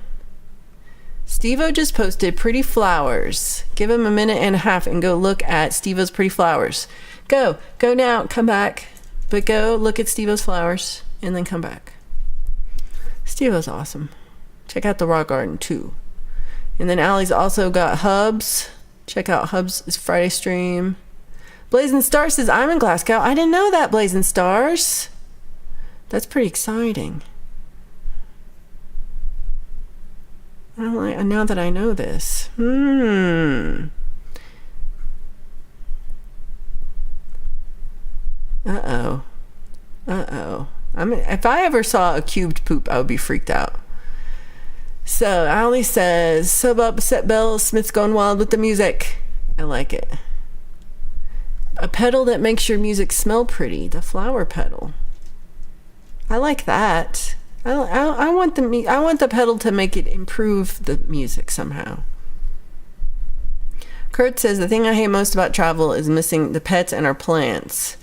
Steve-O just posted pretty flowers. Give him a minute and a half and go look at Steve-O's pretty flowers. Go now, come back. But go look at Steve-O's flowers and then come back. Steve-O's awesome. Check out the rock garden too. And then Allie's also got Hubs. Check out Hubs' Friday stream. Blazing Star says, I'm in Glasgow. I didn't know that, Blazing Stars. That's pretty exciting. Now that I know this. Uh-oh. If I ever saw a cubed poop, I would be freaked out. So, Ali says, sub up, set bells, Smith's going wild with the music. I like it. A pedal that makes your music smell pretty. The flower pedal. I like that. I want the pedal to make it improve the music somehow. Kurt says, the thing I hate most about travel is missing the pets and our plants.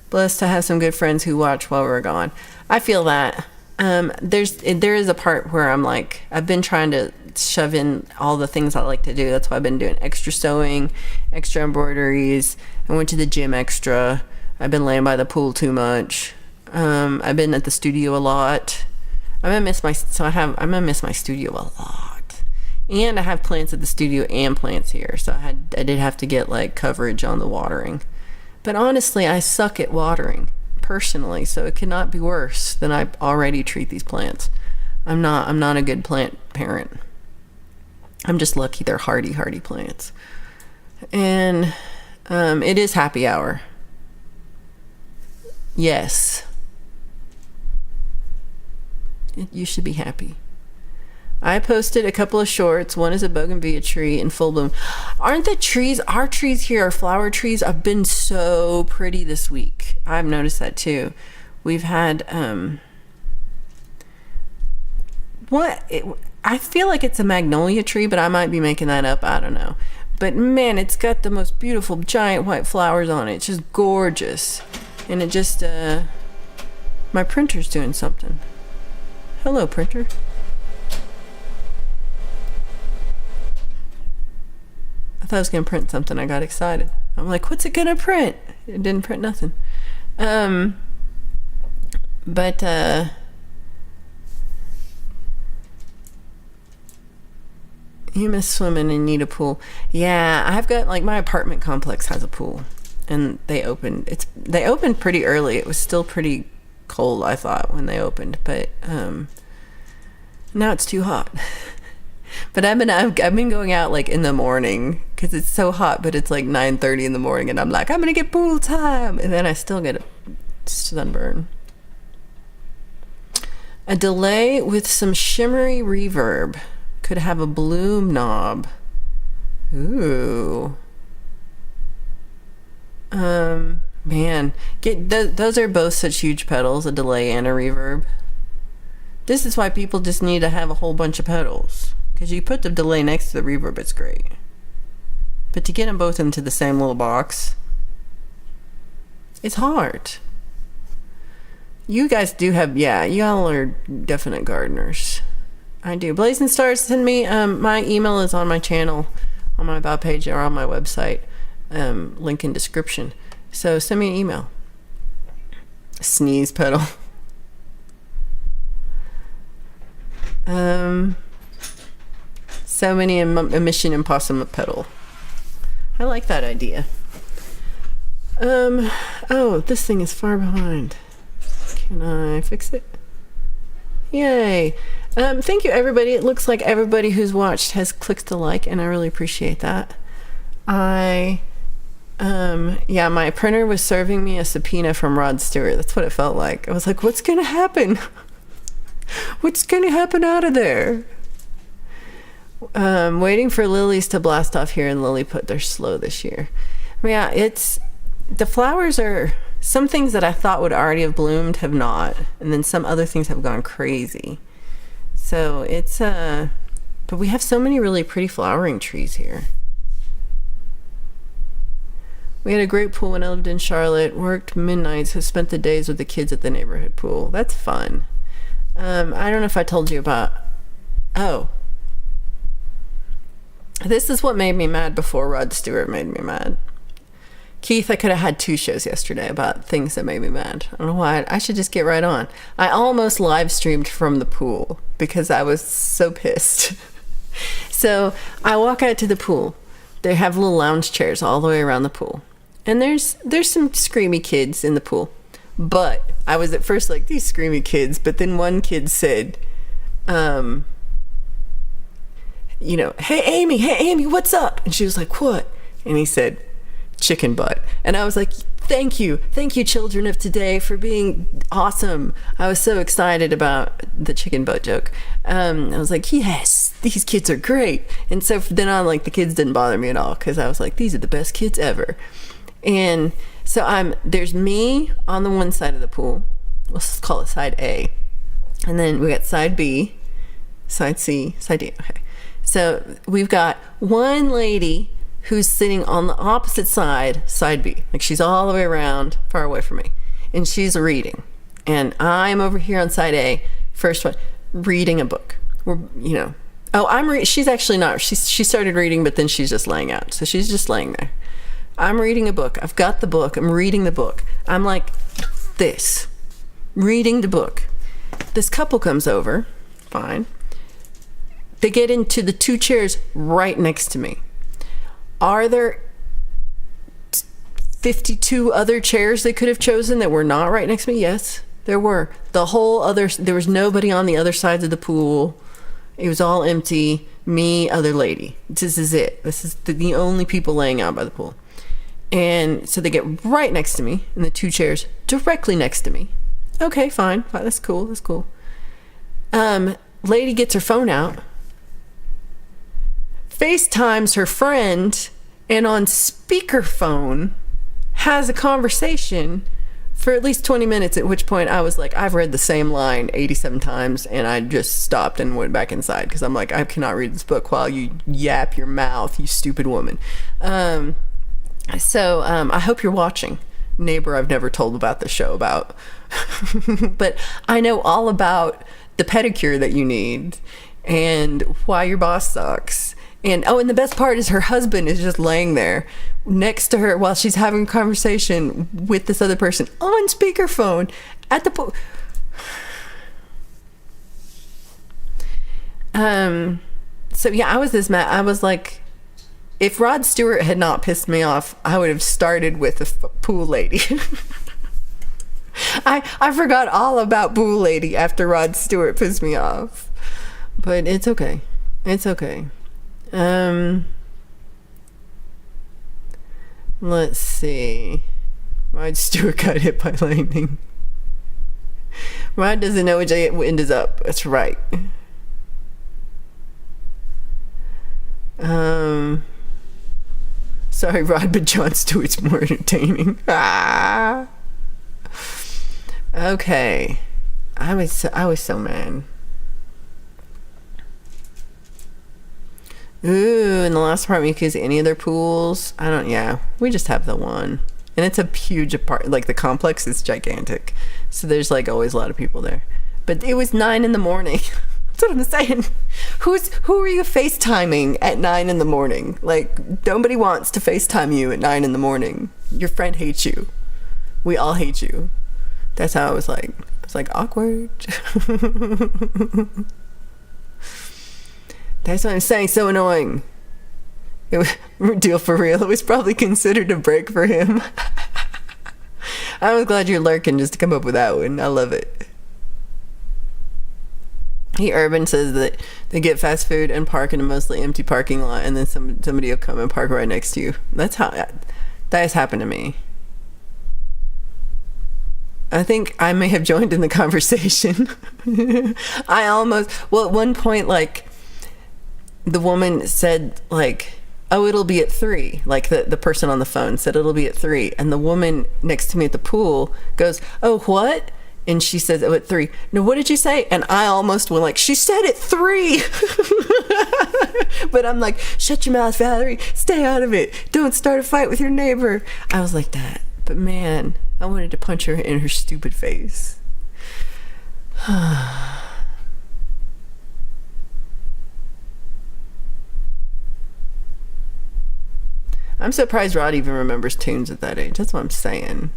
Blessed to have some good friends who watch while we're gone. I feel that. There is a part where I'm like, I've been trying to shove in all the things I like to do. That's why I've been doing extra sewing, extra embroideries. I went to the gym extra. I've been laying by the pool too much. I've been at the studio a lot. I'm gonna miss my studio a lot. And I have plants at the studio and plants here, so I did have to get like coverage on the watering. But honestly, I suck at watering personally, so it cannot be worse than I already treat these plants. I'm not a good plant parent. I'm just lucky they're hardy plants. And it is happy hour. Yes. You should be happy. I posted a couple of shorts. One is a bougainvillea tree in full bloom. Aren't the trees, our trees here, our flower trees, have been so pretty this week. I've noticed that too. We've had, I feel like it's a magnolia tree, but I might be making that up. I don't know. But man, it's got the most beautiful giant white flowers on it. It's just gorgeous. And it just, my printer's doing something. Hello, printer. I thought I was going to print something. I got excited. I'm like, what's it going to print? It didn't print nothing. But you miss swimming and need a pool. Yeah, I've got, like, my apartment complex has a pool. And they opened pretty early. It was still pretty cold, I thought, when they opened. But now it's too hot. But I've been going out like in the morning because it's so hot, but it's like 9:30 in the morning, and I'm like, I'm gonna get pool time, and then I still get a sunburn. A delay with some shimmery reverb could have a bloom knob. Ooh. Man, those are both such huge pedals, a delay and a reverb. This is why people just need to have a whole bunch of pedals. Because you put the delay next to the reverb, it's great. But to get them both into the same little box, it's hard. You guys do have, y'all are definite gardeners. I do. Blazing Stars, send me, my email is on my channel, on my about page, or on my website. Link in description. So send me an email. Sneeze pedal. So many Mission Impossible pedal. I like that idea. Oh, this thing is far behind. Can I fix it? Yay. Thank you, everybody. It looks like everybody who's watched has clicked a like, and I really appreciate that. My printer was serving me a subpoena from Rod Stewart. That's what it felt like. I was like, what's going to happen? What's going to happen out of there? Waiting for lilies to blast off here in Lilliput. They're slow this year. Yeah, the flowers are, some things that I thought would already have bloomed have not. And then some other things have gone crazy. So it's, but we have so many really pretty flowering trees here. We had a great pool when I lived in Charlotte, worked midnights, have spent the days with the kids at the neighborhood pool. That's fun. I don't know if I told you about, this is what made me mad before Rod Stewart made me mad. Keith, I could have had 2 shows yesterday about things that made me mad. I don't know why. I should just get right on. I almost live streamed from the pool because I was so pissed. So I walk out to the pool. They have little lounge chairs all the way around the pool. And there's some screamy kids in the pool. But I was at first like, these screamy kids. But then one kid said, hey, Amy, what's up? And she was like, what? And he said, chicken butt. And I was like, thank you, children of today, for being awesome. I was so excited about the chicken butt joke. I was like, yes, these kids are great. And so from then on, like, the kids didn't bother me at all, because I was like, these are the best kids ever. And so there's me on the one side of the pool. Let's call it side A. And then we got side B, side C, side D. Okay. So we've got one lady who's sitting on the opposite side, side B. Like, she's all the way around, far away from me. And she's reading. And I'm over here on side A, first one, reading a book. She's actually not. She started reading, but then she's just laying out. So she's just laying there. I'm reading a book. I've got the book. I'm reading the book. I'm like this, reading the book. This couple comes over. Fine. They get into the 2 chairs right next to me. Are there 52 other chairs they could have chosen that were not right next to me? Yes, there were. There was nobody on the other sides of the pool. It was all empty. Me, other lady. This is it. This is the only people laying out by the pool. And so they get right next to me in the 2 chairs directly next to me. Okay, fine. That's cool. That's cool. Lady gets her phone out, FaceTimes her friend, and on speakerphone has a conversation for at least 20 minutes, at which point I was like, I've read the same line 87 times, and I just stopped and went back inside because I'm like, I cannot read this book while you yap your mouth, you stupid woman. So I hope you're watching. Neighbor I've never told about the show about. But I know all about the pedicure that you need and why your boss sucks. And the best part is her husband is just laying there next to her while she's having a conversation with this other person on speakerphone at the pool. So yeah, I was this mad. I was like, if Rod Stewart had not pissed me off, I would have started with the pool lady. I forgot all about pool lady after Rod Stewart pissed me off. But it's okay. It's okay. Let's see. Rod Stewart got hit by lightning. Rod doesn't know which end is up. That's right. Sorry, Rod, but Jon Stewart's more entertaining. Okay. I was so mad. Ooh, in the last apartment, you could see any of their pools. Yeah, we just have the one. And it's a huge apartment. Like, the complex is gigantic. So there's, like, always a lot of people there. But it was 9 in the morning. That's what I'm saying. Who are you FaceTiming at 9 in the morning? Like, nobody wants to FaceTime you at 9 in the morning. Your friend hates you. We all hate you. That's how I was like. It's like, awkward. That's what I'm saying. So annoying. It was deal for real. It was probably considered a break for him. I was glad you're lurking just to come up with that one. I love it. Urban says that they get fast food and park in a mostly empty parking lot, and then somebody will come and park right next to you. That has happened to me. I think I may have joined in the conversation. At one point, like, the woman said, like, oh, it'll be at 3. Like, the person on the phone said it'll be at 3. And the woman next to me at the pool goes, oh, what? And she says, oh, at 3. No, what did you say? And I almost went like, she said at 3. But I'm like, shut your mouth, Valerie. Stay out of it. Don't start a fight with your neighbor. I was like that. But man, I wanted to punch her in her stupid face. I'm surprised Rod even remembers tunes at that age. That's what I'm saying.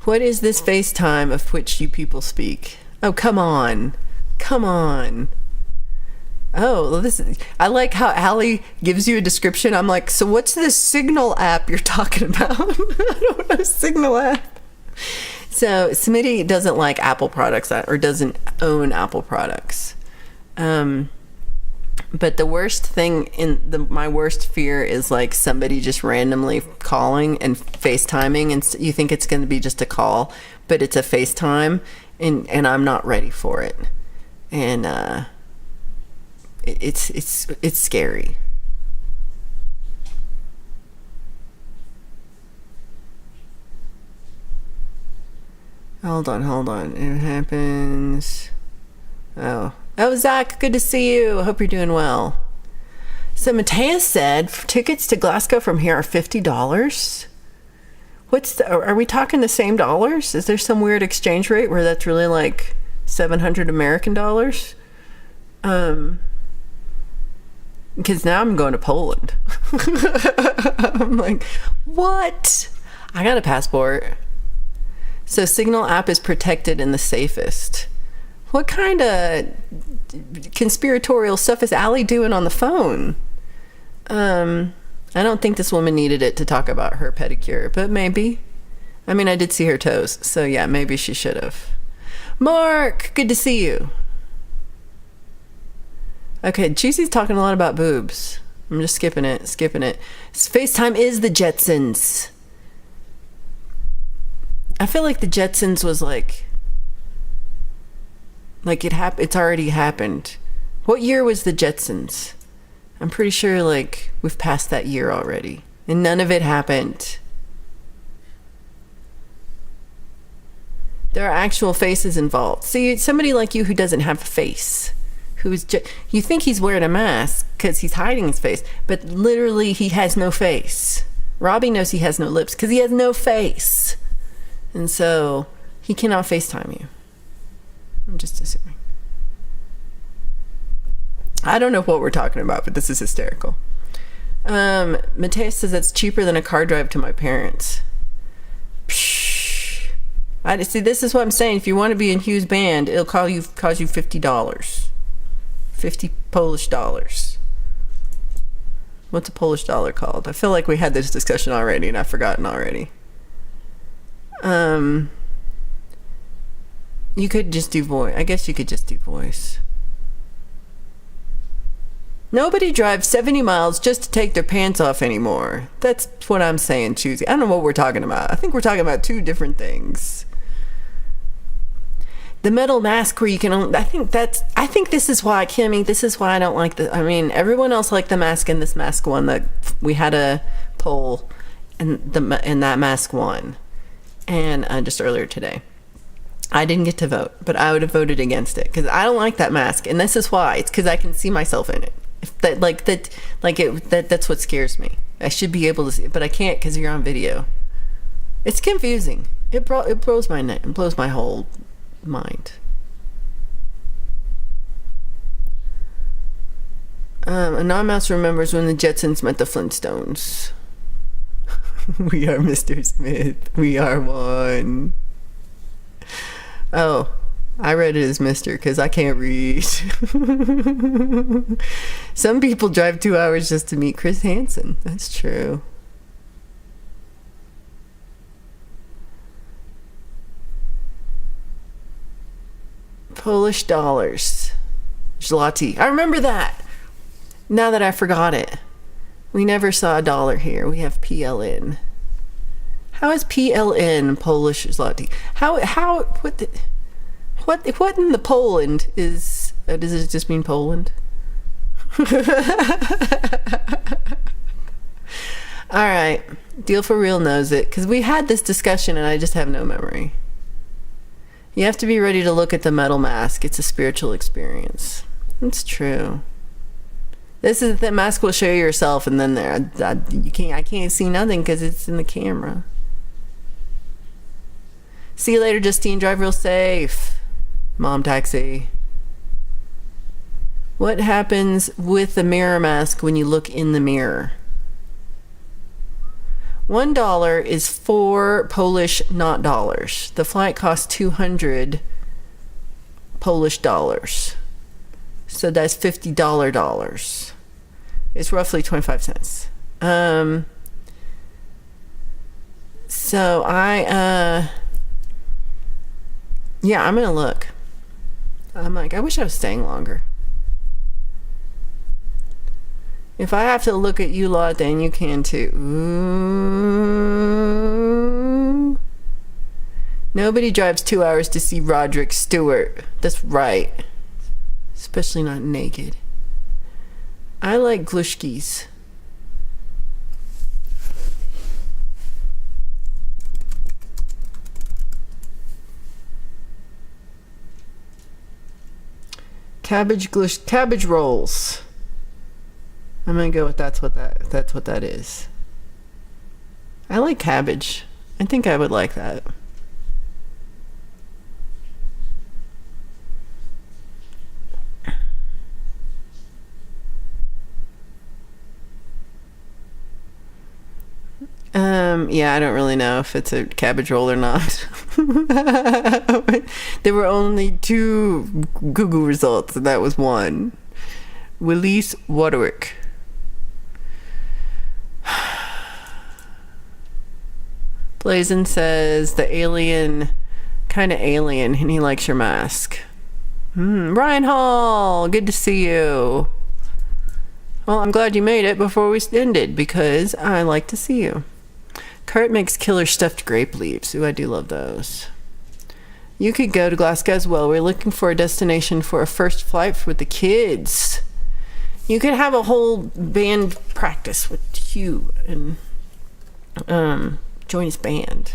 What is this FaceTime of which you people speak? Oh, come on. Come on. Oh, I like how Allie gives you a description. I'm like, so what's this Signal app you're talking about? I don't know, Signal app. So Smitty doesn't like Apple products or doesn't own Apple products. But the worst thing my worst fear is like somebody just randomly calling and FaceTiming, and you think it's going to be just a call, but it's a FaceTime, and I'm not ready for it. And it's scary. Hold on. It happens. Oh, Zach, good to see you. I hope you're doing well. So Mateus said tickets to Glasgow from here are $50. Are we talking the same dollars? Is there some weird exchange rate where that's really like 700 American dollars? Because now I'm going to Poland. I'm like, what? I got a passport. So Signal app is protected and the safest. What kind of conspiratorial stuff is Allie doing on the phone? I don't think this woman needed it to talk about her pedicure, but maybe. I mean, I did see her toes, so yeah, maybe she should have. Mark, good to see you. Okay, Cheesy's talking a lot about boobs. I'm just skipping it. FaceTime is the Jetsons. I feel like the Jetsons was like it's already happened. What year was the Jetsons? I'm pretty sure like we've passed that year already, and none of it happened. There are actual faces involved. See, somebody like you who doesn't have a face, you think he's wearing a mask because he's hiding his face, but literally he has no face. Robbie knows he has no lips because he has no face, and so he cannot FaceTime you. I'm just assuming. I don't know what we're talking about, but this is hysterical. Mateus says it's cheaper than a car drive to my parents. Psh. See, this is what I'm saying. If you want to be in Hugh's band, it'll cost you $50. 50 Polish dollars. What's a Polish dollar called? I feel like we had this discussion already and I've forgotten already. You could just do voice. I guess you could just do voice. Nobody drives 70 miles just to take their pants off anymore. That's what I'm saying, Choosy. I don't know what we're talking about. I think we're talking about two different things. The metal mask where you can only... I think this is why, Kimmy, this is why I don't like the... I mean, everyone else liked the mask, and this mask won. We had a poll, and that mask won. And just earlier today. I didn't get to vote, but I would have voted against it because I don't like that mask, and this is why. It's because I can see myself in it. If that's what scares me. I should be able to see it, but I can't because you're on video. It's confusing. It blows my neck. It blows my whole mind. Anonymous remembers when the Jetsons met the Flintstones. We are Mr. Smith. We are one. Oh, I read it as Mr. because I can't read. Some people drive 2 hours just to meet Chris Hansen. That's true. Polish dollars. Zloty. I remember that. Now that I forgot it. We never saw a dollar here. We have PLN. How is PLN Polish zloty? What in the Poland is... does it just mean Poland? Alright. Deal for Real knows it. Because we had this discussion and I just have no memory. You have to be ready to look at the metal mask. It's a spiritual experience. It's true. This is the mask will show you yourself, and then I can't see nothing because it's in the camera. See you later, Justine. Drive real safe. Mom taxi. What happens with the mirror mask when you look in the mirror? $1 is 4 Polish not dollars. The flight costs 200 Polish dollars. So that's $50 dollars. It's roughly 25 cents. So yeah, I'm gonna look. I'm like, I wish I was staying longer. If I have to look at you lot, then you can too. Ooh. Nobody drives 2 hours to see Roderick Stewart. That's right. Especially not naked. I like glushkis. Cabbage rolls. I'm gonna go with that's what that is. I like cabbage. I think I would like that. Yeah, I don't really know if it's a cabbage roll or not. There were only 2 Google results, and that was one. Willis Waterwick. Blazin says the alien, kind of alien, and he likes your mask. Ryan Hall, good to see you. Well, I'm glad you made it before we ended because I like to see you. Kurt makes killer stuffed grape leaves. Ooh, I do love those. You could go to Glasgow as well. We're looking for a destination for a first flight with the kids. You could have a whole band practice with Hugh and join his band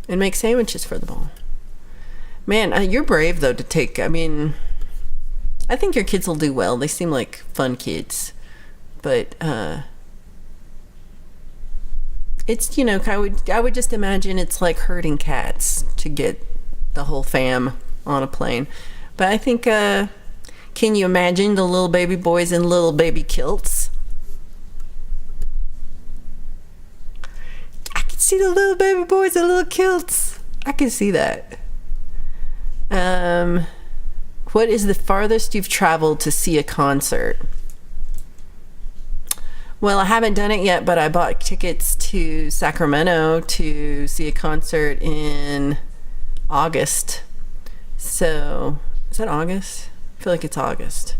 and make sandwiches for the ball. Man, you're brave though to take. I mean, I think your kids will do well. They seem like fun kids, but it's, you know, I would just imagine it's like herding cats to get the whole fam on a plane. But I think, can you imagine the little baby boys in little baby kilts? I can see the little baby boys in little kilts. I can see that. What is the farthest you've traveled to see a concert? Well, I haven't done it yet, but I bought tickets to Sacramento to see a concert in August. So, is that August? I feel like it's August.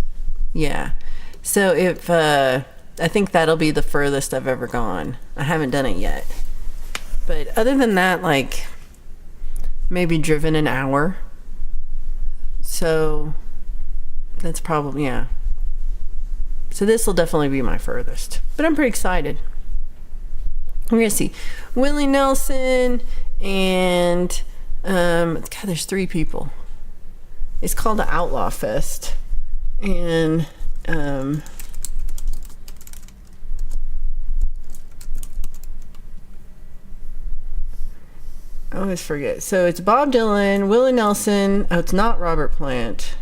Yeah. So if I think that'll be the furthest I've ever gone. I haven't done it yet. But other than that, like maybe driven an hour. So that's probably, yeah. So this will definitely be my furthest. But I'm pretty excited. We're going to see Willie Nelson and God, there's 3 people. It's called the Outlaw Fest. And I always forget. So it's Bob Dylan, Willie Nelson. Oh, it's not Robert Plant.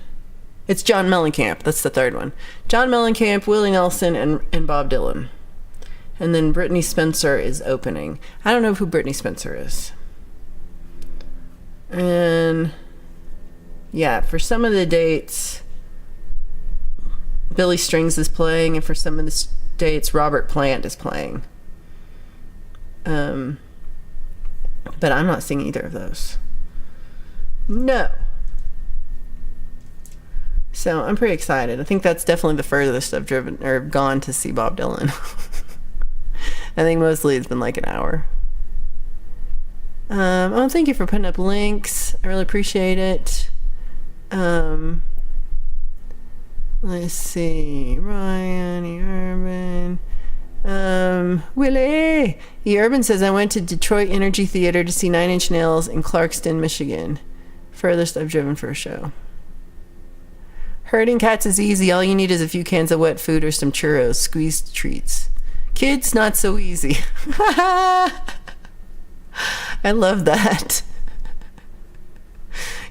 It's John Mellencamp. That's the 3rd one. John Mellencamp, Willie Nelson, and Bob Dylan. And then Brittany Spencer is opening. I don't know who Brittany Spencer is. And yeah, for some of the dates, Billy Strings is playing, and for some of the dates, Robert Plant is playing. But I'm not seeing either of those. No. So I'm pretty excited. I think that's definitely the furthest I've driven or gone to see Bob Dylan. I think mostly it's been like an hour. Oh, thank you for putting up links. I really appreciate it. Let's see. Ryan, E. Urban. Willie. E. Urban says, I went to Detroit Energy Theater to see 9 Inch Nails in Clarkston, Michigan. Furthest I've driven for a show. Herding cats is easy. All you need is a few cans of wet food or some churros, squeezed treats. Kids, not so easy. I love that.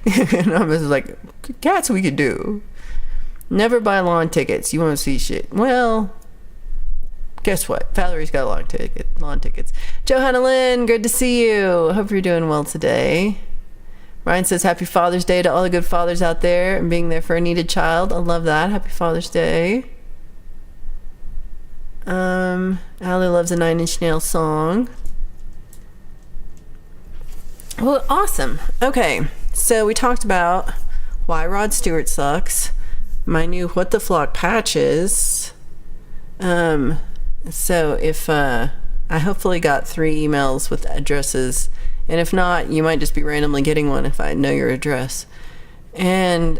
And I was like, cats we could do. Never buy lawn tickets. You won't see shit. Well, guess what? Valerie's got lawn tickets. Johanna Lynn, good to see you. Hope you're doing well today. Ryan says, happy Father's Day to all the good fathers out there and being there for a needed child. I love that. Happy Father's Day. Allie loves a 9 Inch Nails song. Well, awesome. Okay, so we talked about why Rod Stewart sucks, my new What the Flock patches. So if I hopefully got 3 emails with addresses, and if not, you might just be randomly getting one if I know your address. And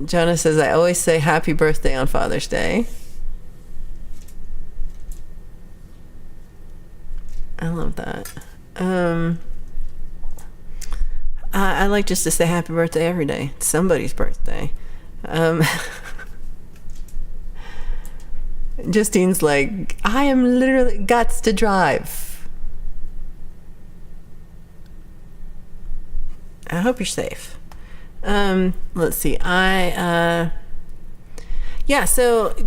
Jonah says, I always say happy birthday on Father's Day. I love that. I like just to say happy birthday every day. It's somebody's birthday. Justine's like, I am literally guts to drive. I hope you're safe. Let's see. So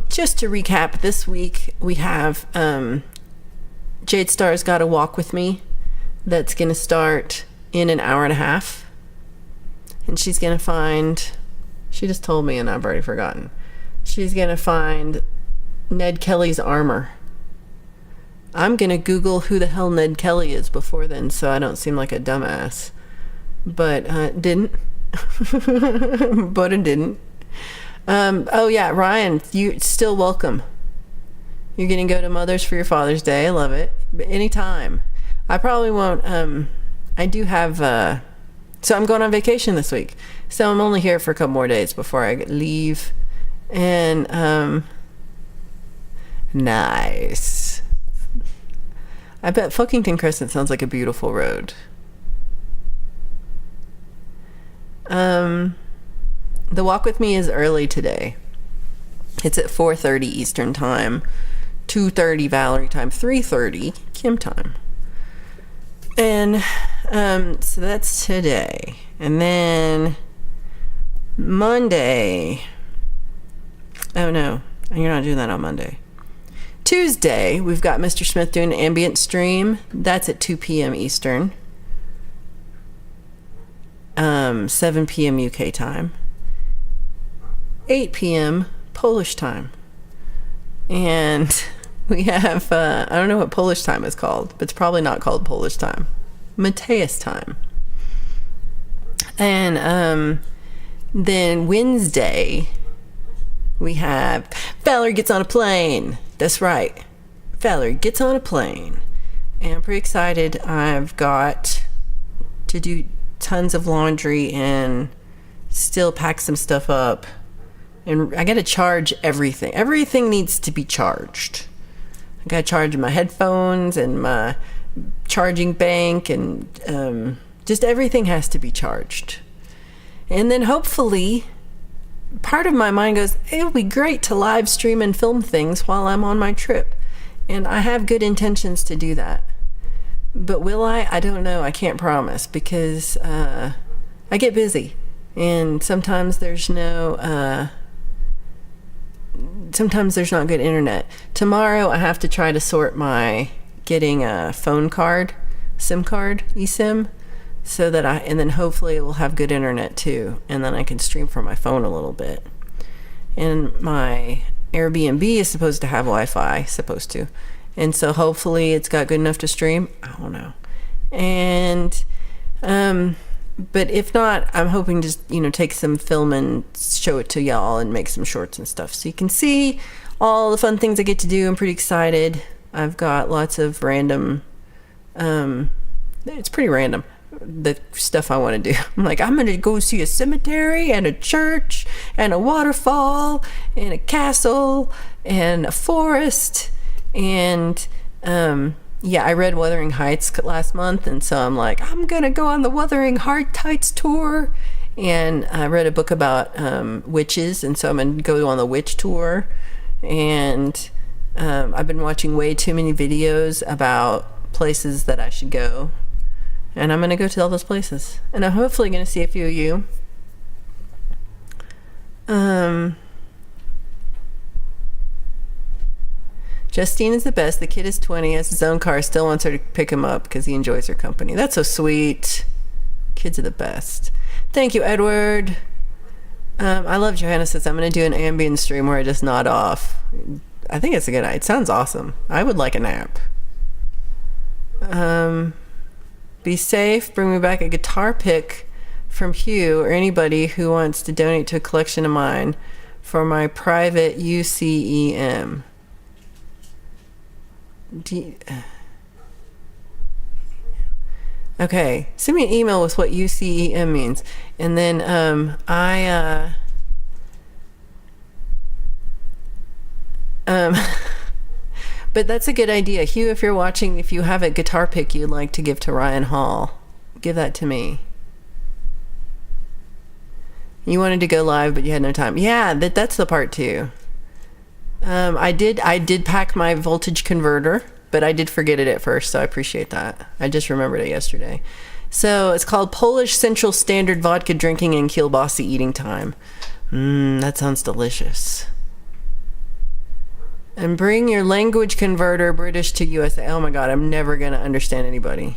just to recap, this week we have Jade Starr's Got to Walk With Me. That's going to start in an hour and a half. And she's going to find, she just told me and I've already forgotten. She's going to find Ned Kelly's armor. I'm going to Google who the hell Ned Kelly is before then so I don't seem like a dumbass. But didn't. But it didn't. Oh yeah, Ryan, you still welcome. You're gonna go to Mother's for your Father's Day. I love it. But anytime. I probably won't. I do have. So I'm going on vacation this week. So I'm only here for a couple more days before I leave. And nice. I bet Fuckington Crescent sounds like a beautiful road. The walk with me is early today. It's at 4:30 Eastern time, 2:30 Valerie time, 3:30 Kim time. And so that's today. And then Monday. Oh no, you're not doing that on Monday. Tuesday, we've got Mr. Smith doing an ambient stream. That's at 2 p.m. Eastern. 7 p.m. UK time, 8 p.m. Polish time. And we have, I don't know what Polish time is called, but it's probably not called Polish time. Mateus time. And then Wednesday, we have Valerie Gets on a Plane. That's right. Valerie Gets on a Plane. And I'm pretty excited. I've got to do tons of laundry and still pack some stuff up, and I gotta charge everything needs to be charged. I gotta charge my headphones and my charging bank and Just everything has to be charged. And then hopefully, part of my mind goes, it would be great to live stream and film things while I'm on my trip. And I have good intentions to do that. But will I? I don't know. I can't promise, because I get busy. And sometimes there's not good internet. Tomorrow I have to try to sort my getting a phone card, SIM card, eSIM, so that and then hopefully it will have good internet too, and then I can stream from my phone a little bit. And my Airbnb is supposed to have Wi-Fi, and so hopefully it's got good enough to stream. I don't know. And but if not, I'm hoping to take some film and show it to y'all and make some shorts and stuff, so you can see all the fun things I get to do. I'm pretty excited. I've got lots of random, it's pretty random, the stuff I want to do. I'm like, I'm going to go see a cemetery and a church and a waterfall and a castle and a forest. And yeah, I read Wuthering Heights last month, and so I'm like, I'm going to go on the Wuthering Heights tour. And I read a book about witches, and so I'm going to go on the witch tour. And I've been watching way too many videos about places that I should go, and I'm going to go to all those places, and I'm hopefully going to see a few of you. Justine is the best. The kid is 20, has his own car, still wants her to pick him up because he enjoys her company. That's so sweet. Kids are the best. Thank you, Edward. I love Johanna says, I'm going to do an ambient stream where I just nod off. I think it's a good idea. It sounds awesome. I would like a nap. Be safe. Bring me back a guitar pick from Hugh or anybody who wants to donate to a collection of mine for my private UCEM. Okay, send me an email with what UCEM means, and then but that's a good idea, Hugh. If you're watching, if you have a guitar pick you'd like to give to Ryan Hall, give that to me. You wanted to go live, but you had no time. Yeah, that's the part too. I did pack my voltage converter, but I did forget it at first, so I appreciate that. I just remembered it yesterday. So it's called Polish Central Standard Vodka Drinking and Kielbasa Eating Time. That sounds delicious. And bring your language converter, British to USA. Oh my God, I'm never going to understand anybody.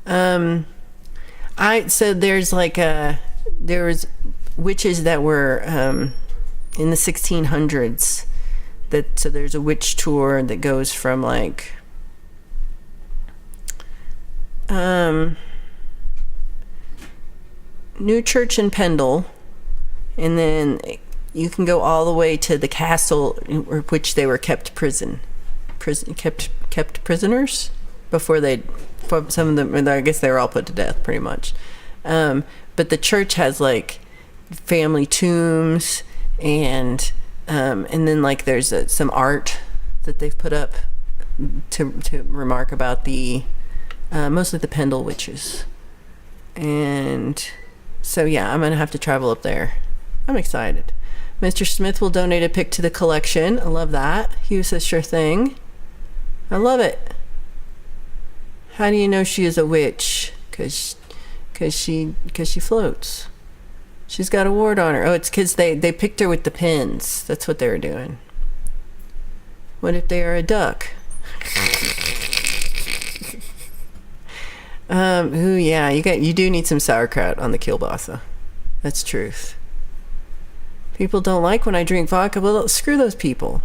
So there's there was witches that were in the 1600s. So there's a witch tour that goes from New Church in Pendle, and then you can go all the way to the castle which they were kept prisoners before some of them, I guess they were all put to death pretty much. But the church has family tombs, and then there's some art that they've put up to remark about the mostly the Pendle witches. And so yeah, I'm gonna have to travel up there. I'm excited. Mr. Smith will donate a pic to the collection. I love that. Hugh says sure thing. I love it. How do you know she is a witch? Cause she floats. She's got a ward on her. Oh, it's because they picked her with the pins. That's what they were doing. What if they are a duck? Ooh, yeah, you do need some sauerkraut on the kielbasa. That's truth. People don't like when I drink vodka. Well, screw those people.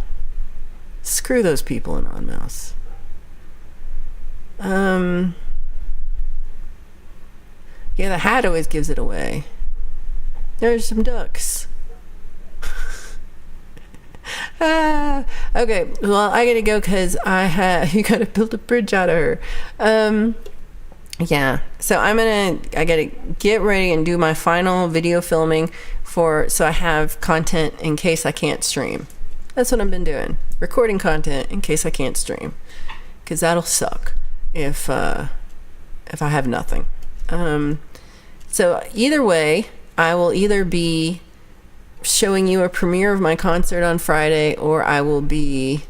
Screw those people in On Mouse. Yeah, the hat always gives it away. There's some ducks. Okay, well, I gotta go because you gotta build a bridge out of her. Yeah, so I gotta get ready and do my final video filming so I have content in case I can't stream. That's what I've been doing, recording content in case I can't stream, because that'll suck if I have nothing. So either way, I will either be showing you a premiere of my concert on Friday, or I will be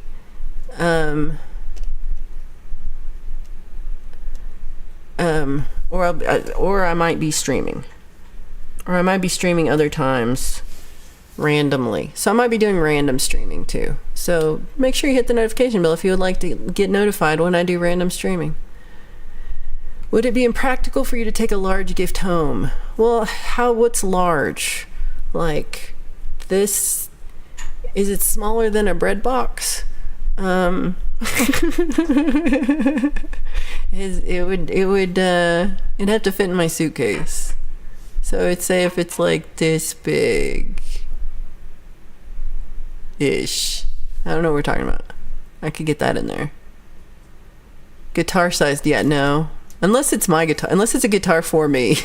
or I might be streaming, or I might be streaming other times randomly. So I might be doing random streaming too. So make sure you hit the notification bell if you would like to get notified when I do random streaming. Would it be impractical for you to take a large gift home? Well, what's large? Like this, is it smaller than a bread box? It'd have to fit in my suitcase. So I'd say if it's like this big ish, I don't know what we're talking about. I could get that in there. Guitar sized, yeah, no. Unless it's my guitar, unless it's a guitar for me.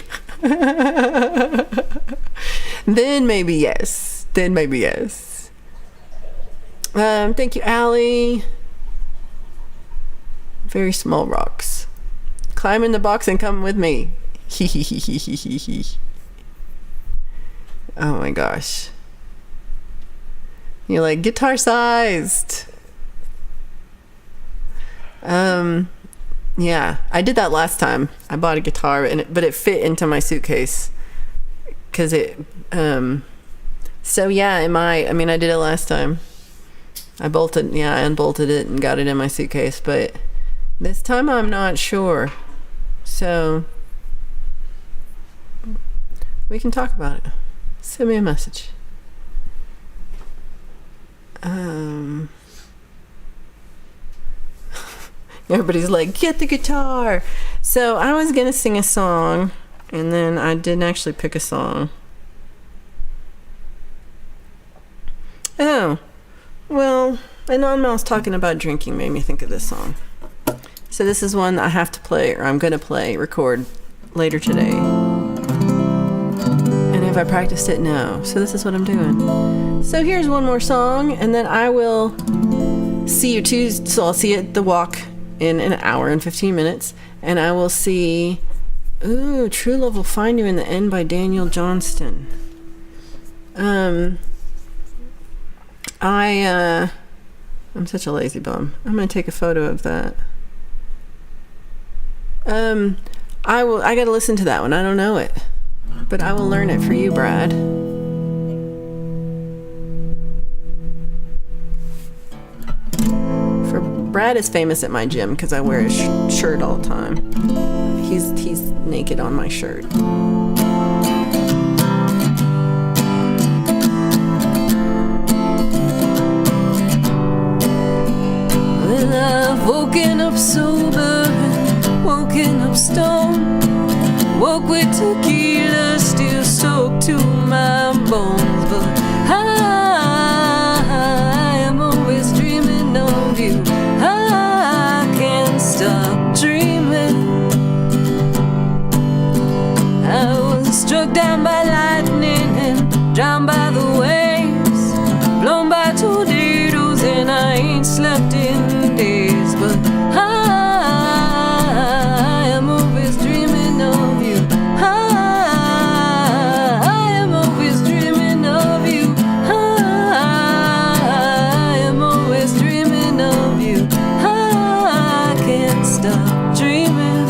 Then maybe yes. Thank you, Allie. Very small rocks. Climb in the box and come with me. Oh my gosh. You're like, guitar sized. Yeah, I did that last time. I bought a guitar, but it fit into my suitcase. Cause it, so yeah, I did it last time. I unbolted it and got it in my suitcase, but this time I'm not sure. So we can talk about it. Send me a message. Everybody's like, get the guitar. So I was gonna sing a song, and then I didn't actually pick a song. Oh, well, Anonymous talking about drinking made me think of this song. So this is one I have to play, or I'm gonna record later today. And have I practiced it? No. So this is what I'm doing. So here's one more song, and then I will see you Tuesday. So I'll see you at the walk in an hour and 15 minutes, and I will see True Love Will Find You in the End by Daniel Johnston. I'm such a lazy bum. I'm gonna take a photo of that. I gotta listen to that one. I don't know it, but I will learn it for you, Brad. Brad is famous at my gym because I wear his shirt all the time. He's naked on my shirt. Well, I've woken up sober, woken up stoned, woke with tequila still soaked to my bones, but I am always dreaming of you. I can't stop dreaming. I was struck down by lightning and drowned by the waves, blown by tornadoes, and I ain't slept in days, but I am always dreaming of you. I am always dreaming of you. I am always dreaming of you. I can't stop dreaming.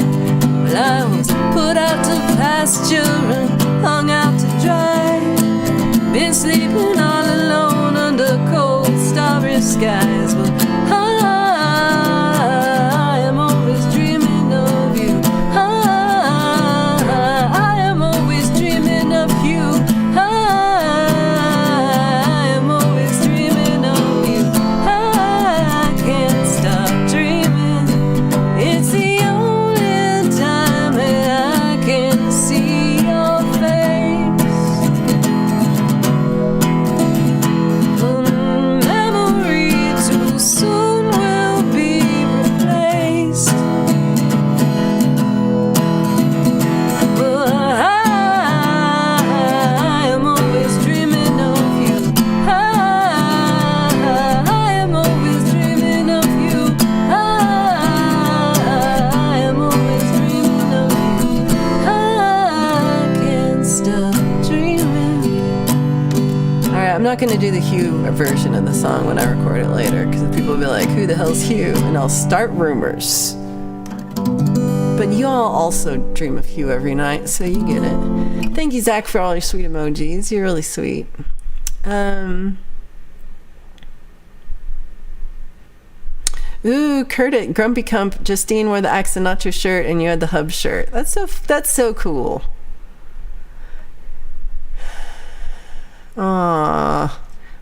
Well, I was put out to pasture and hung out to dry. Been sleeping all alone under cold starry skies, but I am always dreaming of you. I am always dreaming of you. I am always dreaming of you. I can't stop dreaming. It's the only time that I can see your face. Memory too I'm not going to do the Hugh version of the song when I record it later, because people will be like, who the hell's Hugh? And I'll start rumors. But you all also dream of Hugh every night, so you get it. Thank you, Zach, for all your sweet emojis. You're really sweet. Ooh, Kurt, Grumpy Cump, Justine wore the Axe and Nacho shirt and you had the Hub shirt. That's so cool. Aww.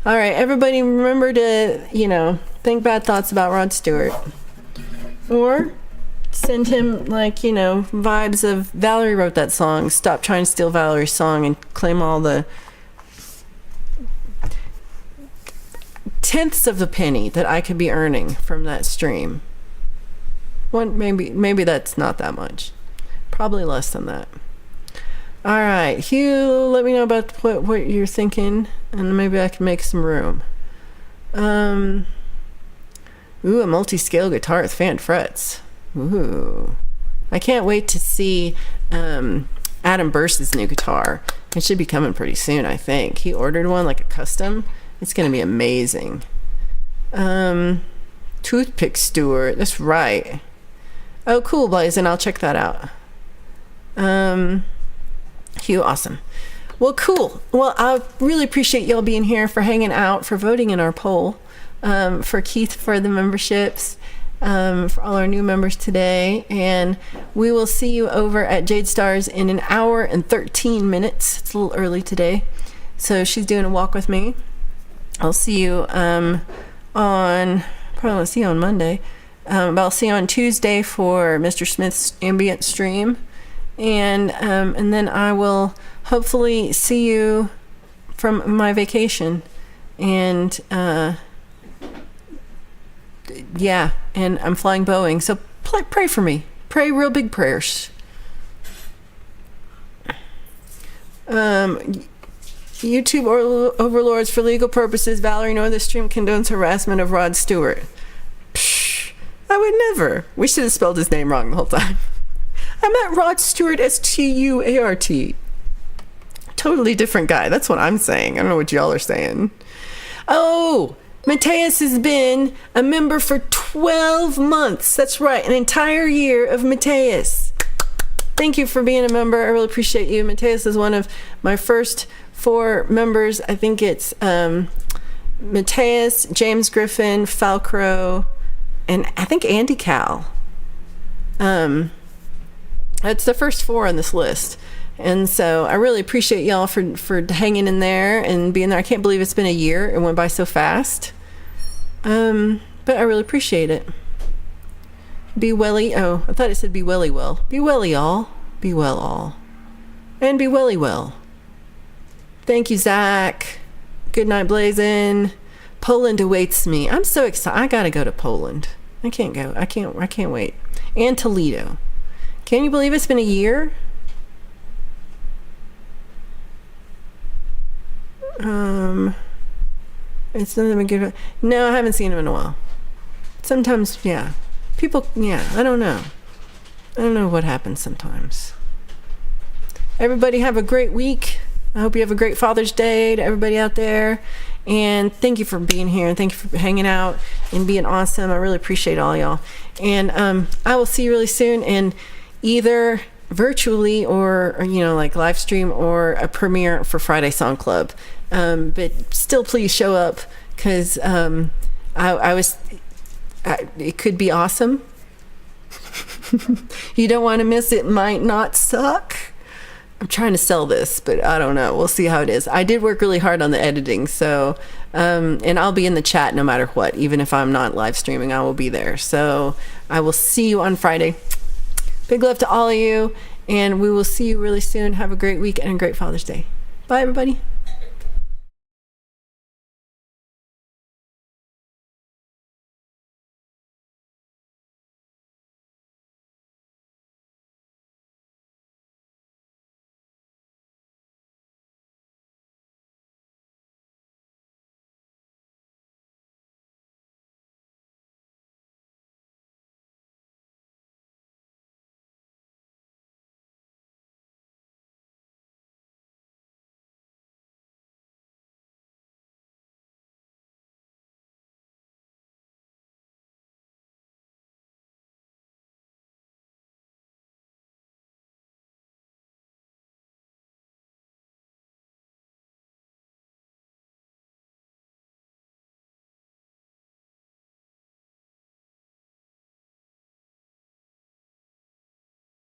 All right, everybody remember to, think bad thoughts about Rod Stewart. Or send him, vibes of Valerie wrote that song. Stop trying to steal Valerie's song and claim all the tenths of a penny that I could be earning from that stream. Maybe that's not that much. Probably less than that. All right, Hugh, let me know about what you're thinking, and maybe I can make some room. Ooh, a multi-scale guitar with fan frets. Ooh. I can't wait to see Adam Burst's new guitar. It should be coming pretty soon, I think. He ordered one, like a custom. It's going to be amazing. Toothpick Stewart. That's right. Oh, cool, Blazin'. I'll check that out. Hugh, awesome. Well, cool. Well, I really appreciate y'all being here, for hanging out, for voting in our poll, for Keith for the memberships, for all our new members today. And we will see you over at Jade Stars in an hour and 13 minutes. It's a little early today. So she's doing a walk with me. I'll see you probably won't see you on Monday, but I'll see you on Tuesday for Mr. Smith's ambient stream, and then I will hopefully see you from my vacation, and yeah, and I'm flying Boeing, so pray for me, pray real big prayers. YouTube overlords, for legal purposes, Valerie nor the stream condones harassment of Rod Stewart. Psh, I would never. We should have spelled his name wrong the whole time. I meant Rod Stewart, Stuart. Totally different guy. That's what I'm saying. I don't know what y'all are saying. Oh, Mateus has been a member for 12 months. That's right, an entire year of Mateus. Thank you for being a member. I really appreciate you. Mateus is one of my first 4 members. I think it's Mateus, James Griffin, Falcro, and I think Andy Cal. It's the first 4 on this list. And so I really appreciate y'all for hanging in there and being there. I can't believe it's been a year. It went by so fast. But I really appreciate it. Be welly. Oh, I thought it said be welly well. Be welly all. Be well all. And be welly well. Thank you, Zach. Good night, Blazin'. Poland awaits me. I'm so excited. I gotta go to Poland. I can't go. I can't wait. And Toledo. Can you believe it's been a year? It's not been good. No, I haven't seen him in a while. Sometimes, yeah. People, yeah, I don't know. I don't know what happens sometimes. Everybody have a great week. I hope you have a great Father's Day to everybody out there. And thank you for being here. And thank you for hanging out and being awesome. I really appreciate all y'all. And I will see you really soon. And either virtually or like live stream or a premiere for Friday Song Club. But still, please show up, because it could be awesome. You don't want to miss it. Might not suck. I'm trying to sell this, but I don't know. We'll see how it is. I did work really hard on the editing, so and I'll be in the chat no matter what. Even if I'm not live streaming, I will be there. So I will see you on Friday. Big love to all of you, and we will see you really soon. Have a great week and a great Father's Day. Bye, everybody.